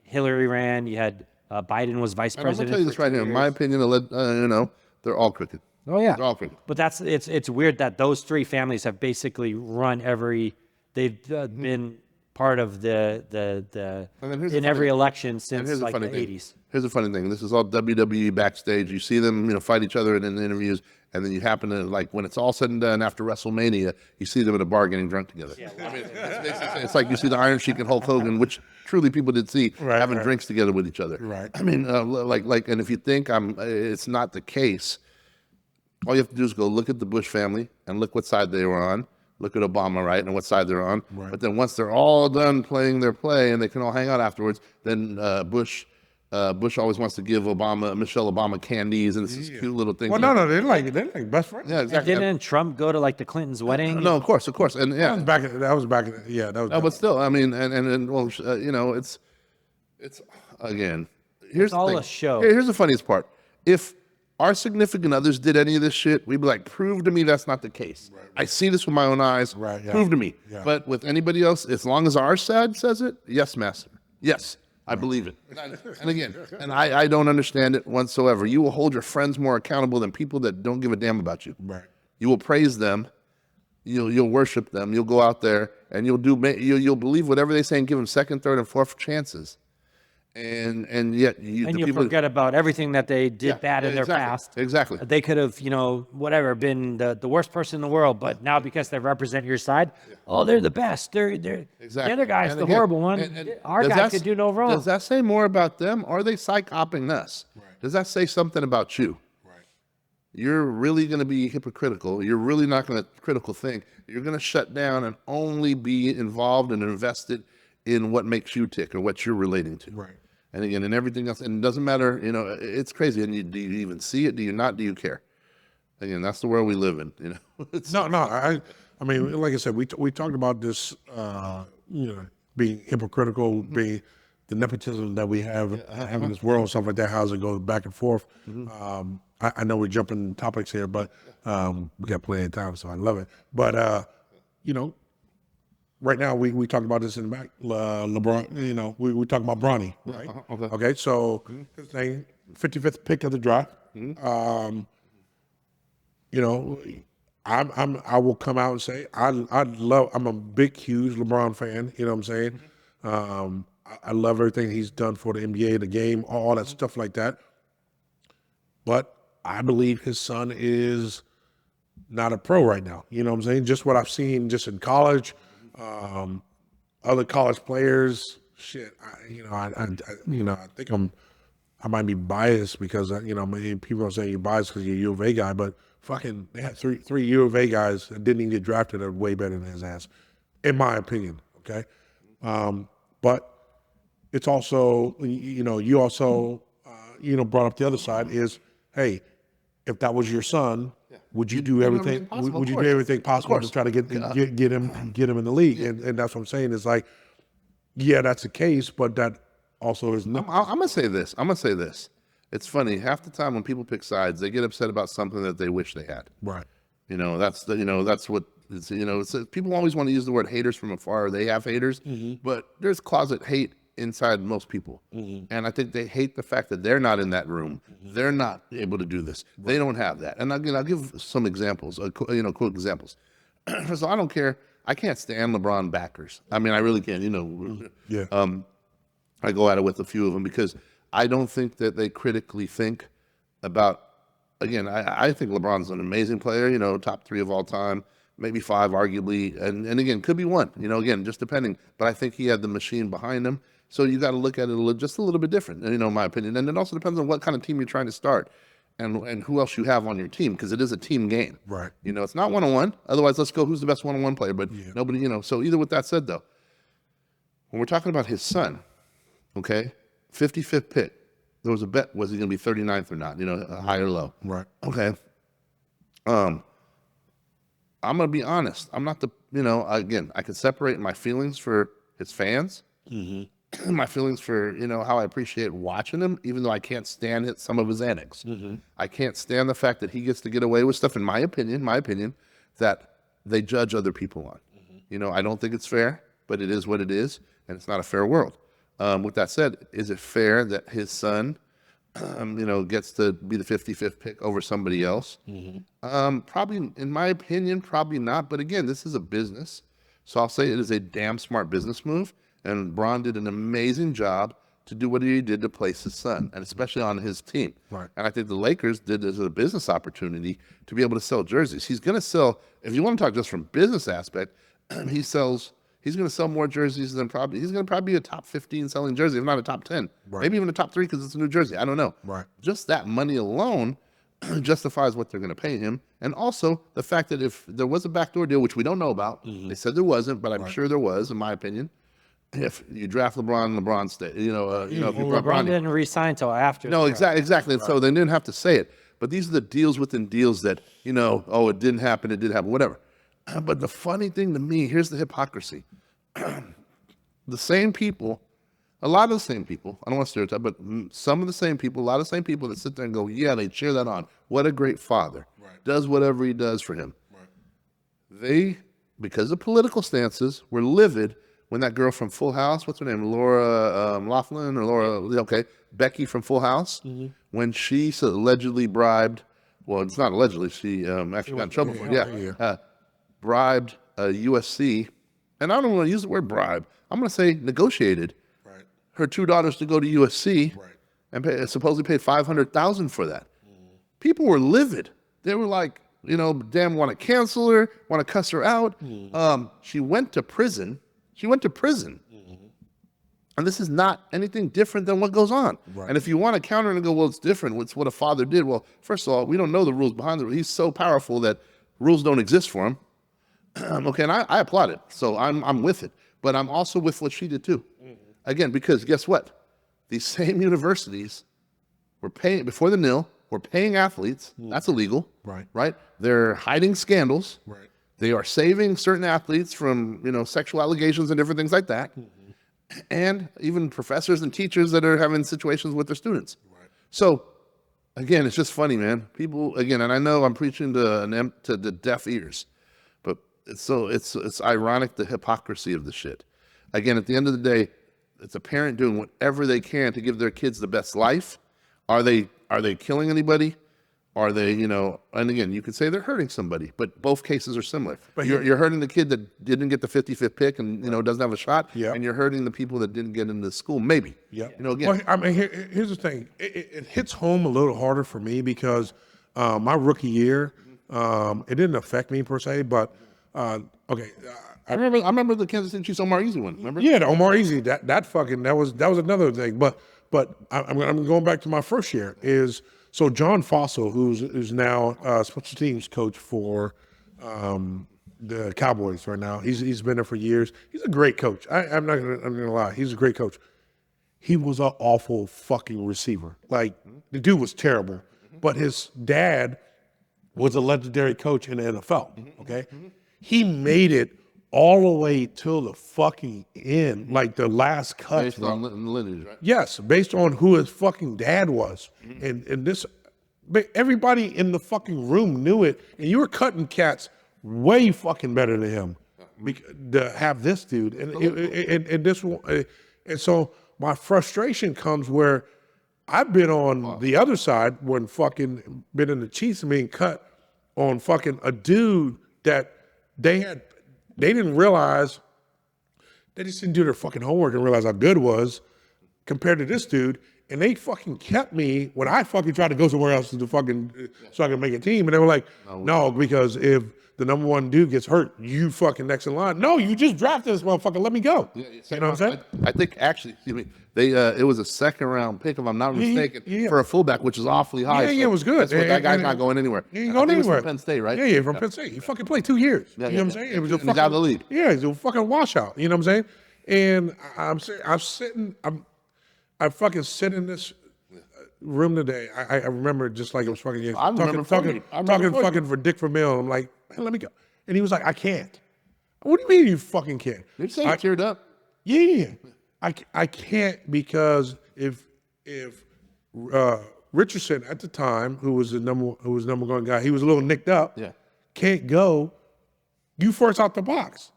Hillary ran. You had Biden was vice president. I'm gonna tell you this right here. In my opinion, they're all crooked. Oh yeah, they're all crooked. But it's weird that those 3 families have basically run they've been part of in every election since like the 80s. Here's the funny thing. This is all WWE backstage. You see them, fight each other in the interviews, and then you happen to, like, when it's all said and done after WrestleMania, you see them in a bar getting drunk together. Yeah, it's like you see the Iron Sheik and Hulk Hogan, which truly people did see, having drinks together with each other. Right. And if you think it's not the case, all you have to do is go look at the Bush family and look what side they were on. Look at Obama, right, and what side they're on. Right. But then once they're all done playing their play and they can all hang out afterwards, then Bush always wants to give Michelle Obama candies and it's this cute little thing. Well, no, they're like best friends. Yeah, exactly. And didn't Trump go to like the Clintons' wedding? No, of course, and yeah, that was back. No, but still, it's again. Here's all the thing. a show. Here's the funniest part. If our significant others did any of this shit, we'd be like, prove to me that's not the case. Right. I see this with my own eyes. Right, yeah. Prove to me. Yeah. But with anybody else, as long as our side says it, yes, master. Yes, I believe it. And again, I don't understand it whatsoever. You will hold your friends more accountable than people that don't give a damn about you. Right. You will praise them. You'll worship them. You'll go out there and you'll believe whatever they say and give them second, third, and fourth chances. and yet And the you people forget about everything that they did bad in their exactly, past. exactly. They could have, whatever, been the worst person in the world, but now because they represent your side, oh, they're the best. They're the other guy's And the again, horrible one. and Our does guy that could do no wrong. Does that say more about them, or are they psych-opping us? Does that say something about you? You're really going to be hypocritical. You're really not going to critical think. You're going to shut down and only be involved and invested in what makes you tick or what you're relating to. Right. And again, and everything else. And it doesn't matter, it's crazy. And do you even see it? Do you not? Do you care? Again, that's the world we live in, No, I mean, like I said, we talked about this, being hypocritical, being the nepotism that we have in this world, stuff like that. How's it go back and forth? I know we're jumping topics here, but we got plenty of time, so I love it. But right now we talked about this in the back. LeBron, we talking about Bronny, right? Okay, so his name, 55th pick of the draft. I will come out and say I'm a big, huge LeBron fan. You know what I'm saying? I love everything he's done for the NBA, the game, all that stuff like that. But I believe his son is not a pro right now. You know what I'm saying? Just what I've seen just in college, other college players. Shit, I think I might be biased because maybe people are saying you're biased because you're a U of A guy, but fucking they had three U of A guys that didn't even get drafted that are way better than his ass, in my opinion. Okay, but it's also you also brought up the other side is, hey, if that was your son, would you do everything? Would you do everything possible to try to get him in the league? And that's what I'm saying is like, yeah, that's the case, but that also is not. I'm gonna say this. It's funny. Half the time when people pick sides, they get upset about something that they wish they had. Right. That's what it's, people always want to use the word haters from afar. They have haters, but there's closet hate inside most people. And I think they hate the fact that they're not in that room. They're not able to do this. They don't have that. And I'll give some examples, quick examples. So I don't care. I can't stand LeBron backers. I mean, I really can't, Yeah. I go at it with a few of them because I don't think that they critically think about, again, I think LeBron's an amazing player, top 3 of all time, maybe 5 arguably, and again, could be 1, again, just depending. But I think he had the machine behind him. So you got to look at it just a little bit different, in my opinion. And it also depends on what kind of team you're trying to start and who else you have on your team, because it is a team game. Right. It's not one-on-one. Otherwise, let's go who's the best one-on-one player. But nobody, so either with that said, though, when we're talking about his son, okay, 55th pick, there was a bet, was he going to be 39th or not, high or low. Right. Okay. I'm going to be honest. I'm not again, I can separate my feelings for his fans, my feelings for, how I appreciate watching him, even though I can't stand some of his antics. I can't stand the fact that he gets to get away with stuff, in my opinion, that they judge other people on. I don't think it's fair, but it is what it is, and it's not a fair world. With that said, is it fair that his son, gets to be the 55th pick over somebody else? Probably, in my opinion, probably not. But again, this is a business. So I'll say it is a damn smart business move. And Bron did an amazing job to do what he did to place his son, and especially on his team. Right. And I think the Lakers did this as a business opportunity to be able to sell jerseys. He's going to sell, if you want to talk just from business aspect, he's going to sell more jerseys than he's going to probably be a top 15 selling jersey, if not a top 10. Right. Maybe even a top 3 because it's a new jersey. I don't know. Right. Just that money alone justifies what they're going to pay him. And also the fact that if there was a backdoor deal, which we don't know about, they said there wasn't, but I'm sure there was, in my opinion. If you draft LeBron stayed. If you LeBron didn't resign until after. No, exactly. Right. So they didn't have to say it. But these are the deals within deals that, it didn't happen, it did happen, whatever. But the funny thing to me, here's the hypocrisy. The same people, a lot of the same people, I don't want to stereotype, but some of the same people, a lot of the same people that sit there and go, yeah, they cheer that on. What a great father. Right. Does whatever he does for him. Right. They, because of political stances, were livid when that girl from Full House, what's her name, Laura Loughlin or Laura, Becky from Full House, when she allegedly bribed, well, it's not allegedly, she actually got in trouble for it, bribed USC, and I don't want to use the word bribe, I'm going to say negotiated her 2 daughters to go to USC, and supposedly paid $500,000 for that. People were livid. They were like, damn, want to cancel her, want to cuss her out. She went to prison. And this is not anything different than what goes on. And if you want to counter and go, well, it's different. It's what a father did. Well, first of all, we don't know the rules behind it. He's so powerful that rules don't exist for him. Okay, and I applaud it. So I'm with it. But I'm also with what she did too. Again, because guess what? These same universities were paying, before the NIL, were paying athletes. That's illegal. Right? They're hiding scandals. They are saving certain athletes from, sexual allegations and different things like that. And even professors and teachers that are having situations with their students. So, again, it's just funny, man. People, again, and I know I'm preaching to the deaf ears, but it's ironic, the hypocrisy of the shit. Again, at the end of the day, it's a parent doing whatever they can to give their kids the best life. Are they killing anybody? Are they, and again, you could say they're hurting somebody, but both cases are similar. But you're hurting the kid that didn't get the 55th pick and, doesn't have a shot. And you're hurting the people that didn't get into school, maybe. Again. Well, I mean, here's the thing. It hits home a little harder for me because my rookie year, it didn't affect me per se, but, okay. I remember the Kansas City Chiefs Omar Easy one, remember? Yeah, the Omar Easy, that was another thing. But I'm going back to my first year is, so John Fossil, who's now special teams coach for the Cowboys right now, he's been there for years. He's a great coach. I'm not gonna lie, he's a great coach. He was an awful fucking receiver. Like the dude was terrible, but his dad was a legendary coach in the NFL. Okay, he made it all the way till the fucking end, like the last cut. Based on lineage, right? Yes, based on who his fucking dad was. And this, but everybody in the fucking room knew it, and you were cutting cats way fucking better than him to have this dude. And this one, and so my frustration comes where I've been on the other side when fucking been in the Chiefs and being cut on fucking a dude that they didn't realize, they just didn't do their fucking homework and realize how good it was compared to this dude. And they fucking kept me when I fucking tried to go somewhere else to fucking, so I could make a team. And they were like, no, because if the number one dude gets hurt, you fucking next in line. No, you just drafted this motherfucker. Let me go. You know what I'm saying? I think actually, it was a second round pick, if I'm not mistaken, for a fullback, which is awfully high. Yeah, it was good. That's what, that guy's not going anywhere. He ain't going anywhere. From Penn State, right? Yeah, from Penn State. He fucking played 2 years. You know what I'm saying? It was a fucking, he's out of the league. Yeah, he's a fucking washout. You know what I'm saying? And I fucking sit in this room today. I remember just like it was fucking talking fucking for Dick Vermeil. I'm like, hey, let me go. And he was like, I can't. What do you mean you fucking can't? Did you say you teared up? Yeah. I can't because if Richardson at the time, who was number one guy, he was a little nicked up. Yeah. Can't go. You first out the box.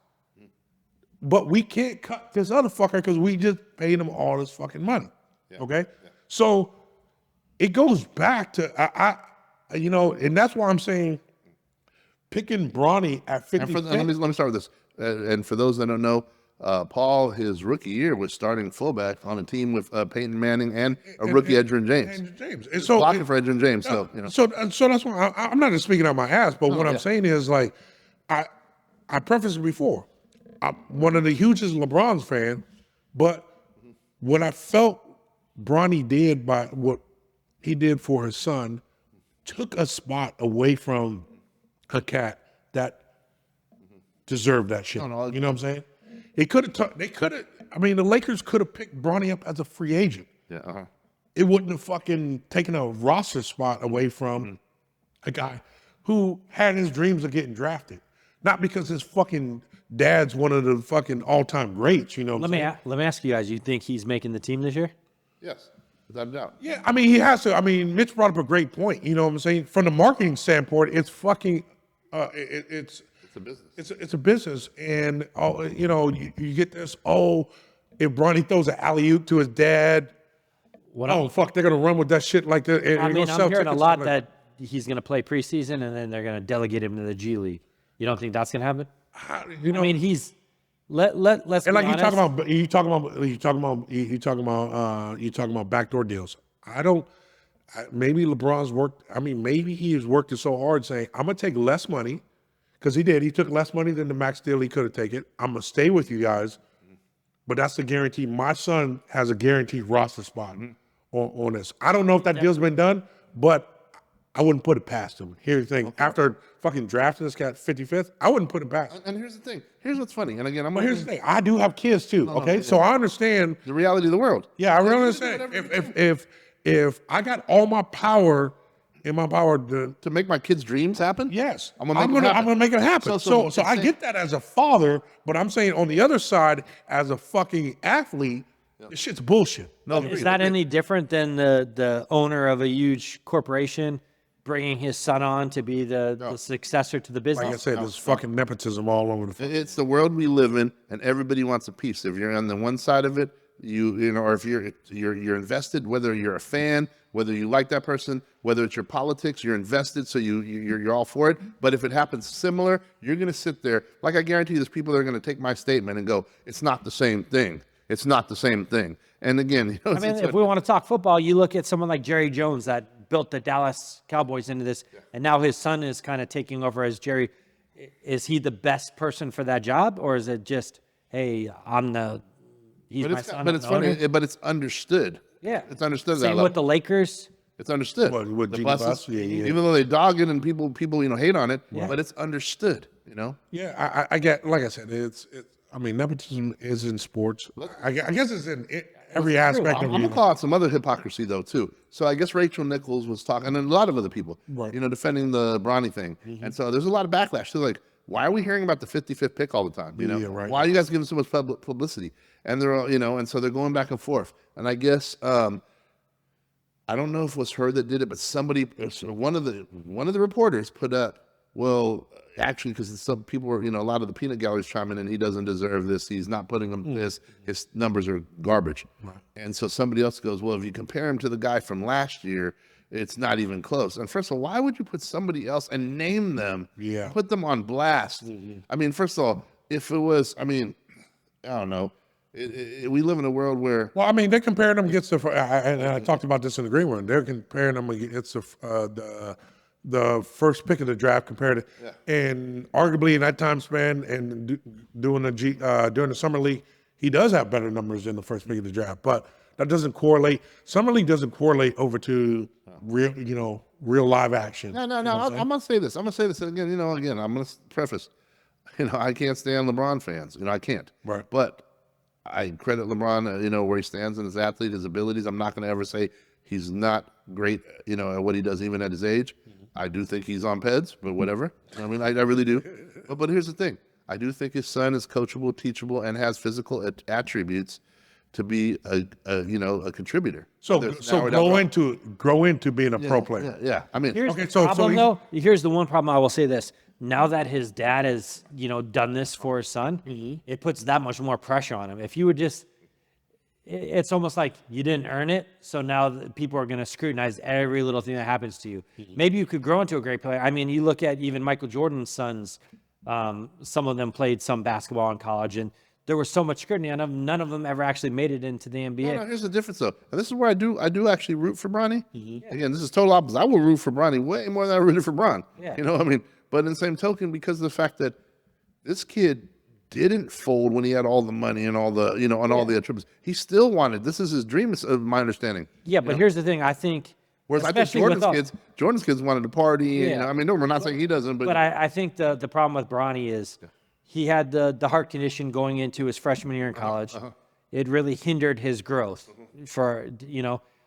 But we can't cut this other fucker because we just paid him all this fucking money. Okay? So it goes back to and that's why I'm saying picking Bronny at 50. Let me start with this. And for those that don't know, Paul, his rookie year, was starting fullback on a team with Peyton Manning and a rookie Edgerrin James. And so blocking for Edgerrin James. So that's why I'm not just speaking out my ass, but what I'm saying is, like, I prefaced it before. I'm one of the hugest LeBron's fan, but what I felt Bronny did by what he did for his son took a spot away from a cat that deserved that shit. You know what I'm saying? The Lakers could have picked Bronny up as a free agent. Yeah. It wouldn't have fucking taken a roster spot away from a guy who had his dreams of getting drafted. Not because his fucking dad's one of the fucking all-time greats, you know what I'm saying? Let me ask you guys, you think he's making the team this year? Yes, without a doubt. Yeah, I mean, he has to. I mean, Mitch brought up a great point, you know what I'm saying? From the marketing standpoint, it's fucking, it's a business. It's a business, and you get this. Oh, if Bronny throws an alley-oop to his dad, fuck, they're gonna run with that shit like that. I'm hearing a lot that he's gonna play preseason, and then they're gonna delegate him to the G League. You don't think that's gonna happen? let's And be like honest. you talking about backdoor deals. Maybe LeBron's worked. I mean, maybe he has worked it so hard, saying, "I'm gonna take less money," because he did. He took less money than the max deal he could have taken. I'm gonna stay with you guys, but that's the guarantee. My son has a guaranteed roster spot on this. I don't know if that deal's been done, but I wouldn't put it past him. Here's the thing: after fucking drafting this guy 55th, I wouldn't put it past him. And here's the thing. Here's what's funny. And again, But here's the thing: I do have kids too. Okay, so I understand. the reality of the world. Yeah, I really understand. If I got all my power in my power To make my kids' dreams happen? yes, I'm gonna make it happen. So I get that as a father, but I'm saying on the other side, as a fucking athlete, this shit's bullshit. No, Is that any different than the owner of a huge corporation bringing his son on to be the successor to the business? Like I said, there's fucking nepotism all over the. It's the world we live in, and everybody wants a piece. If you're on the one side of it, or if you're invested, whether you're a fan, whether you like that person, whether it's your politics, you're invested, so you're all for it. But if it happens similar, you're going to sit there. Like I guarantee you, there's people that are going to take my statement and go, "It's not the same thing. It's not the same thing." And again, I mean, if we want to talk football, you look at someone like Jerry Jones that built the Dallas Cowboys into this, and now his son is kind of taking over as Jerry. Is he the best person for that job, or is it just, hey, he's my son? But it's funny, but it's understood. Yeah, It's understood. Same with the Lakers. It's understood. With The Genie buses, Bus? Yeah. even though they dog it and people hate on it, but it's understood. Yeah, I get. Like I said, it's. I mean, nepotism is in sports. I guess it's in every aspect I'm of gonna it. call out some other hypocrisy though too. So I guess Rachel Nichols was talking, and a lot of other people, defending the Bronny thing. And so there's a lot of backlash. So like, why are we hearing about the 55th pick all the time? Yeah, right. Why are you guys giving so much publicity? And they're all, and so they're going back and forth. And I guess I don't know if it was her that did it, but somebody, one of the reporters put up, well, actually, because some people were, a lot of the peanut galleries chiming in, he doesn't deserve this. He's not putting him this. His numbers are garbage. Right. And so somebody else goes, well, if you compare him to the guy from last year, it's not even close. And first of all, why would you put somebody else and name them? Yeah. Put them on blast. I mean, first of all, if it was, I don't know. We live in a world where. Well, I mean, they're comparing them against and I talked about this in the green room. They're comparing them against the first pick of the draft compared to, and arguably in that time span and during the summer league, he does have better numbers than the first pick of the draft. But that doesn't correlate. Summer league doesn't correlate over to real live action. No. I'm gonna say this. And again, I'm gonna preface. I can't stand LeBron fans. I can't. Right. But I credit LeBron, where he stands in his athlete, his abilities. I'm not going to ever say he's not great, at what he does, even at his age. I do think he's on peds, but whatever. I mean, I really do. But here's the thing. I do think his son is coachable, teachable, and has physical attributes to be a contributor. So grow into being a pro player. Yeah. I mean, Here's the one problem. I will say this. Now that his dad has, done this for his son, it puts that much more pressure on him. If you would just, it's almost like you didn't earn it. So now people are going to scrutinize every little thing that happens to you. Maybe you could grow into a great player. I mean, you look at even Michael Jordan's sons, some of them played some basketball in college, and there was so much scrutiny, and none of them ever actually made it into the NBA. No, here's the difference, though. And this is where I do actually root for Bronny. Again, this is total opposite. I will root for Bronny way more than I rooted for Bron. Yeah. But in the same token, because of the fact that this kid didn't fold when he had all the money and all the, all the attributes, he still wanted. This is his dream, of my understanding. Yeah, but here's the thing. I think, whereas I think Jordan's kids wanted to party. Yeah. No, we're not saying he doesn't, but I think the problem with Bronny is he had the heart condition going into his freshman year in college. It really hindered his growth.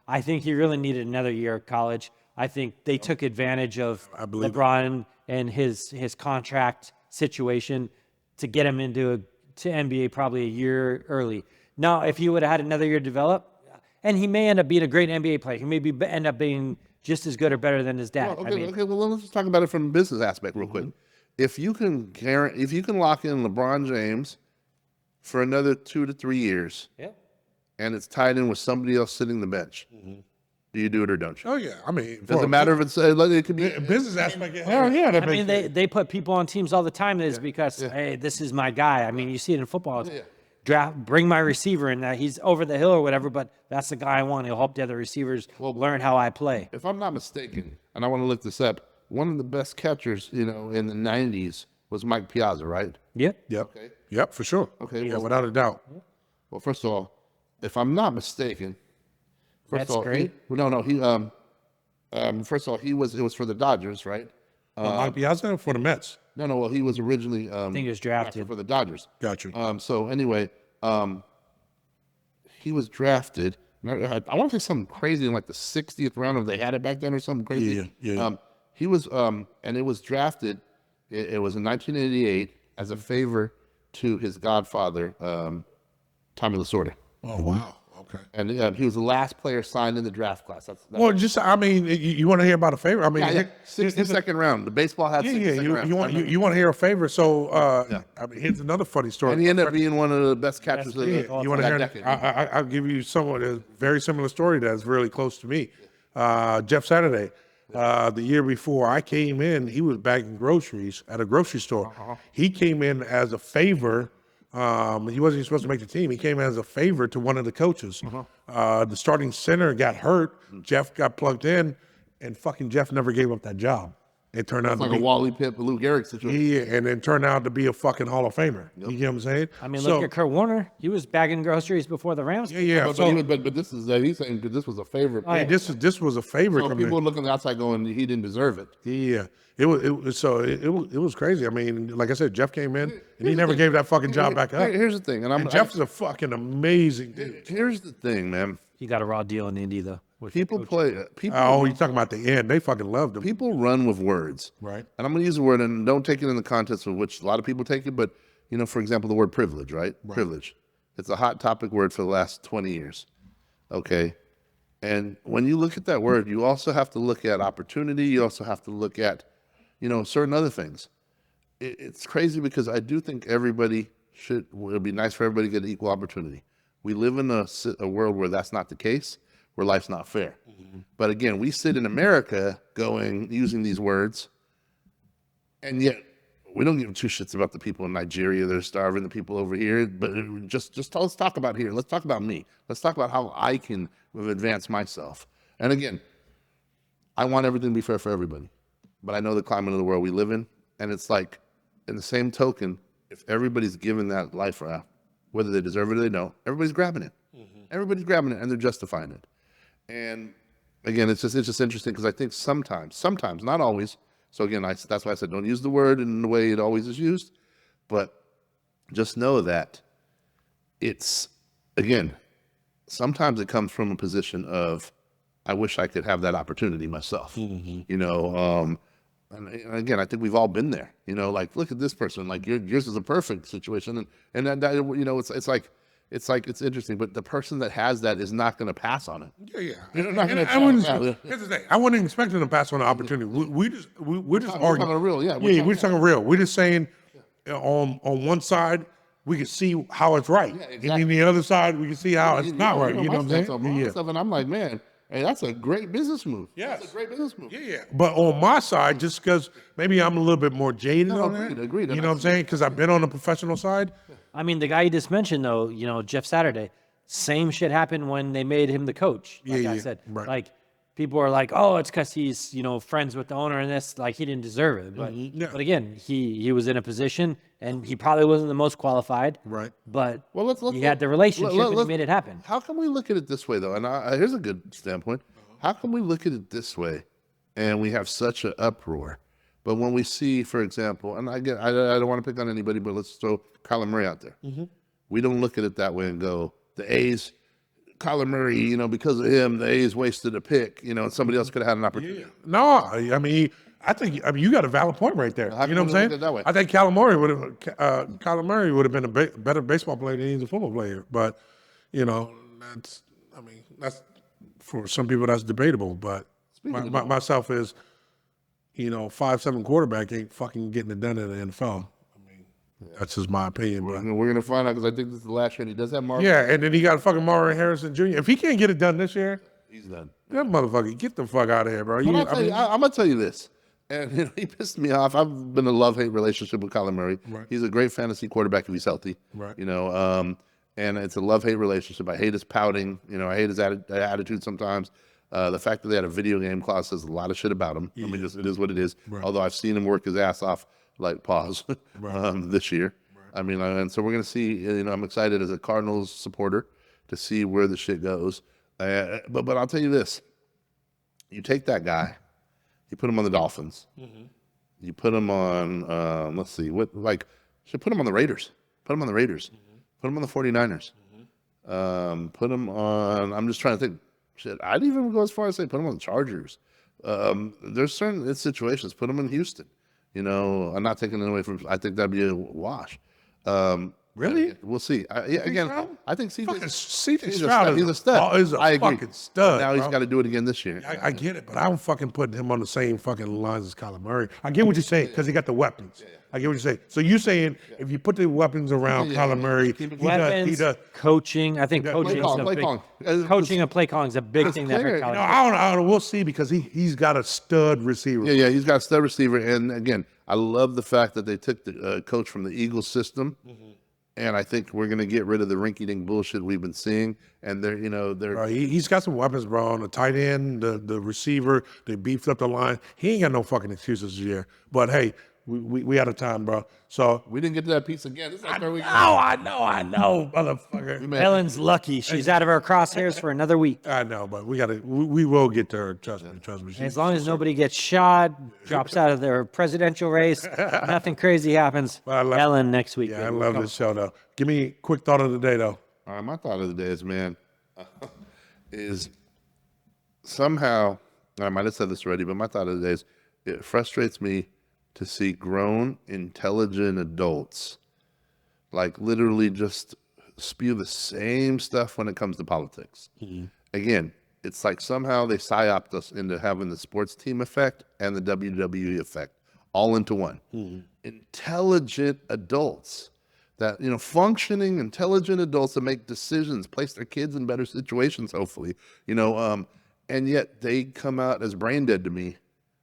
I think he really needed another year of college. I think they took advantage of LeBron and his contract situation to get him to NBA probably a year early. Now, if he would have had another year to develop, and he may end up being a great NBA player, he may end up being just as good or better than his dad. Well, let's talk about it from a business aspect real quick. If you can lock in LeBron James for another 2 to 3 years, and it's tied in with somebody else sitting the bench, Do you do it or don't you? Oh yeah, I mean, Does it matter if it's it could be business aspect? Well, yeah, that I mean, makes sense. they put people on teams all the time that is because, hey, this is my guy. I mean, you see it in football. It's bring my receiver in. He's over the hill or whatever, but that's the guy I want. He'll help the other receivers learn how I play. If I'm not mistaken, and I want to look this up, one of the best catchers, in the 90s was Mike Piazza, right? Yep. Yep. Yep, for sure. Okay, Yeah, well- without a doubt. Well, first of all, if I'm not mistaken, That's of all, great. first of all, it was for the Dodgers, right? Mike Piazza for the Mets. No, well, he was originally I think he was drafted. for the Dodgers. Got you. So anyway, he was drafted. I want to say something crazy in like the 60th round, if they had it back then or something crazy. Yeah. He was, and it was drafted. It was in 1988 as a favor to his godfather, Tommy Lasorda, Oh wow. Okay. and he was the last player signed in the draft class. That's Well, just I mean, you want to hear about a favor? I mean, 62nd round. The baseball had 62nd round. You want to hear a favor? So, I mean, here's another funny story. And he ended up being one of the best catchers of Yeah, the you want to hear? decade. I'll give you someone a very similar story that's really close to me. Jeff Saturday. The year before I came in, he was bagging groceries at a grocery store. He came in as a favor. He wasn't even supposed to make the team. He came as a favor to one of the coaches. The starting center got hurt. Jeff got plugged in, and fucking Jeff never gave up that job. It turned out It's to like be a Wally Pipp, Lou Gehrig situation. and it turned out to be a fucking Hall of Famer. You get what I'm saying? I mean, look at Kurt Warner. He was bagging groceries before the Rams. Yeah. But, So but this is he's saying that this was a favorite. hey, this was a favorite. So people looking on the outside going, he didn't deserve it. Yeah, it was crazy. I mean, like I said, Jeff came in and he never gave that fucking job back up. Here's the thing, and Jeff's a fucking amazing dude. here's the thing, man. He got a raw deal in Indy, though. People people Oh, you talking about the end? They fucking loved him. people run with words, Right. And I'm going to use the word, and don't take it in the context of which a lot of people take it, but for example, the word privilege, right? Privilege. It's a hot topic word for the last 20 years. Okay. And when you look at that word, you also have to look at opportunity. You also have to look at, certain other things. It's crazy because I do think it would be nice for everybody to get equal opportunity. We live in a world where that's not the case, where life's not fair. But again, we sit in America using these words, and yet we don't give two shits about the people in Nigeria that are starving, the people over here. But let's talk about here. Let's talk about me. Let's talk about how I can advance myself. And again, I want everything to be fair for everybody. But I know the climate of the world we live in, and it's like, in the same token, if everybody's given that life raft, whether they deserve it or they don't, everybody's grabbing it. Everybody's grabbing it, and they're justifying it. And again, it's just interesting because I think sometimes, not always. So again, that's why I said don't use the word in the way it always is used, but just know that it's, again, sometimes it comes from a position of, I wish I could have that opportunity myself. And again, I think we've all been there. Like, look at this person. Like yours is a perfect situation, and it's interesting. But the person that has that is not going to pass on it. Yeah. You're not going to. Here's the thing. I wasn't expecting to pass on the opportunity. We're just arguing. talking real, yeah. We're talking real. We're just saying on one side we can see how it's right, exactly. and then the other side we can see how it's not right. You know what I'm saying? And I'm like, man, hey, that's a great business move. Yes. That's a great business move. Yeah. But on my side, just because maybe I'm a little bit more jaded on that. Agreed. You know what I'm saying? Because I've been on the professional side. I mean, the guy you just mentioned, though, Jeff Saturday, same shit happened when they made him the coach. Like I said, right. like people are like, oh, it's because he's friends with the owner and this, like he didn't deserve it. But but again, he was in a position and he probably wasn't the most qualified. Right. But Well, he had the relationship and he made it happen. How can we look at it this way, though? And here's a good standpoint. How can we look at it this way, and we have such an uproar? But when we see, for example, and I don't want to pick on anybody, but let's throw Kyler Murray out there. We don't look at it that way and go, the A's, Kyler Murray, because of him, the A's wasted a pick, and somebody else could have had an opportunity. Yeah. No, I mean you got a valid point right there. How You know what can we I'm look at saying? it that way? I think Kyler Murray would have been a better baseball player than he's a football player. But that's for some people that's debatable. But myself is, 5'7" quarterback ain't fucking getting it done in the NFL. That's just my opinion. But We're going to find out because I think this is the last year. And he does have Marvin. yeah, and then he got fucking Marvin Harrison Jr. If he can't get it done this year, He's done. That motherfucker, get the fuck out of here, bro. But I'm gonna tell you this, and he pissed me off. I've been in a love-hate relationship with Kyler Murray. Right. He's a great fantasy quarterback if he's healthy. Right. And it's a love-hate relationship. I hate his pouting. I hate his attitude sometimes. The fact that they had a video game clause says a lot of shit about him. I mean, it is what it is. Right. Although I've seen him work his ass off, this year. Right. I mean, and so we're gonna see. I'm excited as a Cardinals supporter to see where the shit goes. But I'll tell you this: you take that guy, you put him on the Dolphins, you put him on. Should put him on the Raiders. Put him on the Raiders. Put him on the 49ers. Put him on. I'm just trying to think. Shit, I'd even go as far as say put him on the Chargers. There's certain situations. Put him in Houston. I'm not taking it away from. I think that'd be a wash. Really? We'll see. I think C.J. Stroud he's a stud. He's a fucking stud. Now he's got to do it again this year. I get it, but I don't fucking put him on the same fucking lines as Kyler Murray. I get what you're saying because he got the weapons. I get what you're saying. So you're saying if you put the weapons around Kyler Murray, he does. Coaching. I think coaching and play calling is a big thing that hurt Kyler. I don't know. We'll see because he's got a stud receiver. Yeah, he's got a stud receiver. And again, I love the fact that they took the coach from the Eagles system. And I think we're going to get rid of the rinky-dink bullshit we've been seeing. And he's got some weapons, bro. On the tight end, the receiver, they beefed up the line. He ain't got no fucking excuses this year. But hey, we out of time, bro. So we didn't get to that piece again. This is I know, motherfucker. Ellen's lucky. She's out of her crosshairs for another week. I know, but we will get to her. Trust me. As long as nobody gets shot, drops out of their presidential race, nothing crazy happens. Ellen next week. Yeah, I love this show, though. Give me a quick thought of the day, though. All right, my thought of the day is, man, is somehow, I might have said this already, but my thought of the day is it frustrates me to see grown, intelligent adults like literally just spew the same stuff when it comes to politics. Again, it's like somehow they psyoped us into having the sports team effect and the WWE effect all into one. Intelligent adults that, functioning, intelligent adults that make decisions, place their kids in better situations, hopefully, and yet they come out as brain dead to me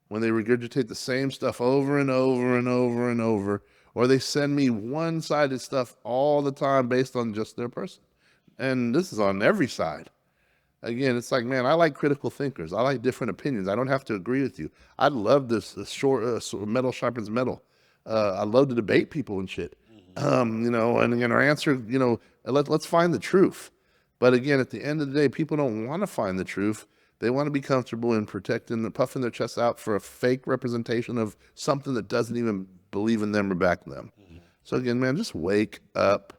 when they regurgitate the same stuff over and over and over and over, or they send me one-sided stuff all the time based on just their person. And this is on every side. Again, it's like, man, I like critical thinkers. I like different opinions. I don't have to agree with you. I love this metal sharpens metal. I love to debate people and shit. And again, our answer, let's find the truth. But again, at the end of the day, people don't want to find the truth. They want to be comfortable in puffing their chests out for a fake representation of something that doesn't even believe in them or back them. So again, man, just wake up.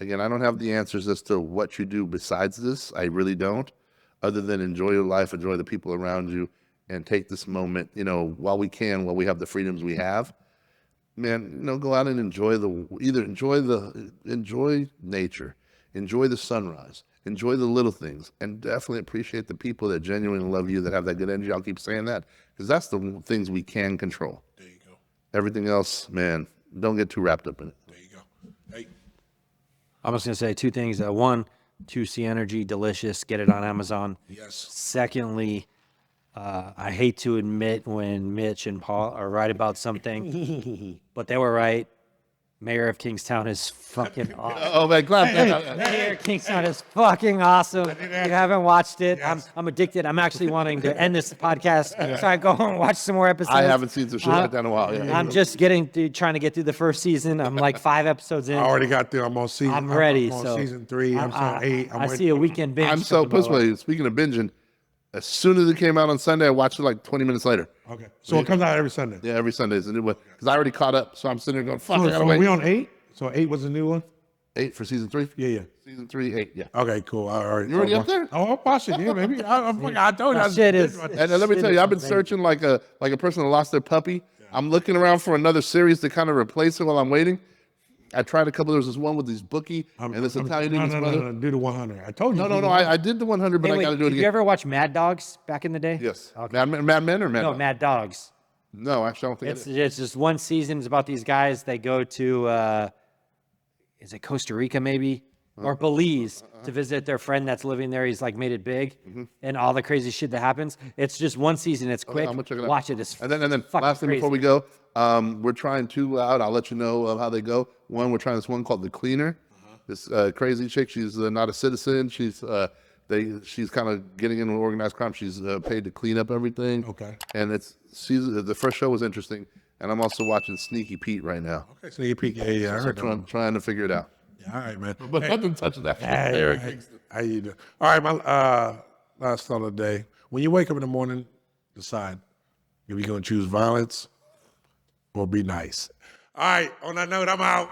Again, I don't have the answers as to what you do besides this. I really don't. Other than enjoy your life, enjoy the people around you, and take this moment, while we have the freedoms we have. Man, go out and enjoy nature, enjoy the sunrise. Enjoy the little things, and definitely appreciate the people that genuinely love you, that have that good energy. I'll keep saying that because that's the things we can control. There you go. Everything else, man, don't get too wrapped up in it. There you go. Hey. I'm just going to say two things. One, 2C Energy, delicious. Get it on Amazon. Yes. Secondly, I hate to admit when Mitch and Paul are right about something, but they were right. Mayor of Kingstown is fucking awesome. Oh, man, glad Mayor of Kingstown is fucking awesome. If you haven't watched it, I'm addicted. I'm actually wanting to end this podcast so I go and watch some more episodes. I haven't seen some shit like that in a while. Yeah. I'm just trying to get through the first season. I'm like 5 episodes in. I already got through. I'm on season. I'm ready. I'm on season 3. I'm on 8. I see a weekend binge. I'm so pussy. Speaking of binging, as soon as it came out on Sunday, I watched it like 20 minutes later. Okay. So it comes out every Sunday? Yeah, every Sunday is a new one. Because I already caught up, so I'm sitting there going, fuck, I gotta so wait. we on 8? So 8 was the new one? 8 for season 3? Yeah. Season 3, 8, yeah. Okay, cool. All right. You already up there? Oh, I'm watching. Yeah, maybe. I told you. And let me tell you, I've been searching like a person that lost their puppy. Yeah. I'm looking around for another series to kind of replace it while I'm waiting. I tried a couple. There was this one with these Bookie and this Italian dude. No, do the 100. I told you. No. I did the 100, but I got to do it again. Did you ever watch Mad Dogs back in the day? Yes. Okay. Mad Men or Mad Dogs? No, Mad Dogs. No, actually, I don't think it's just one season. It's about these guys. They go to, is it Costa Rica maybe? or Belize to visit their friend that's living there. He's like made it big, and all the crazy shit that happens. It's just one season. It's quick. I'm gonna check it out. Watch it. It's And then fucking last thing before we crazy. go, we're trying 2 out. I'll let you know how they go. One, we're trying this one called The Cleaner. This crazy chick. She's not a citizen. She's kind of getting into organized crime. She's paid to clean up everything. Okay. And the first show was interesting. And I'm also watching Sneaky Pete right now. Okay, sneaky peek. Yeah, I So heard that one. trying to figure it out. Yeah, all right, man. But nothing touches that. Eric. How you doing? All right, my last thought of the day. When you wake up in the morning, decide if you're going to choose violence or be nice. All right, on that note, I'm out.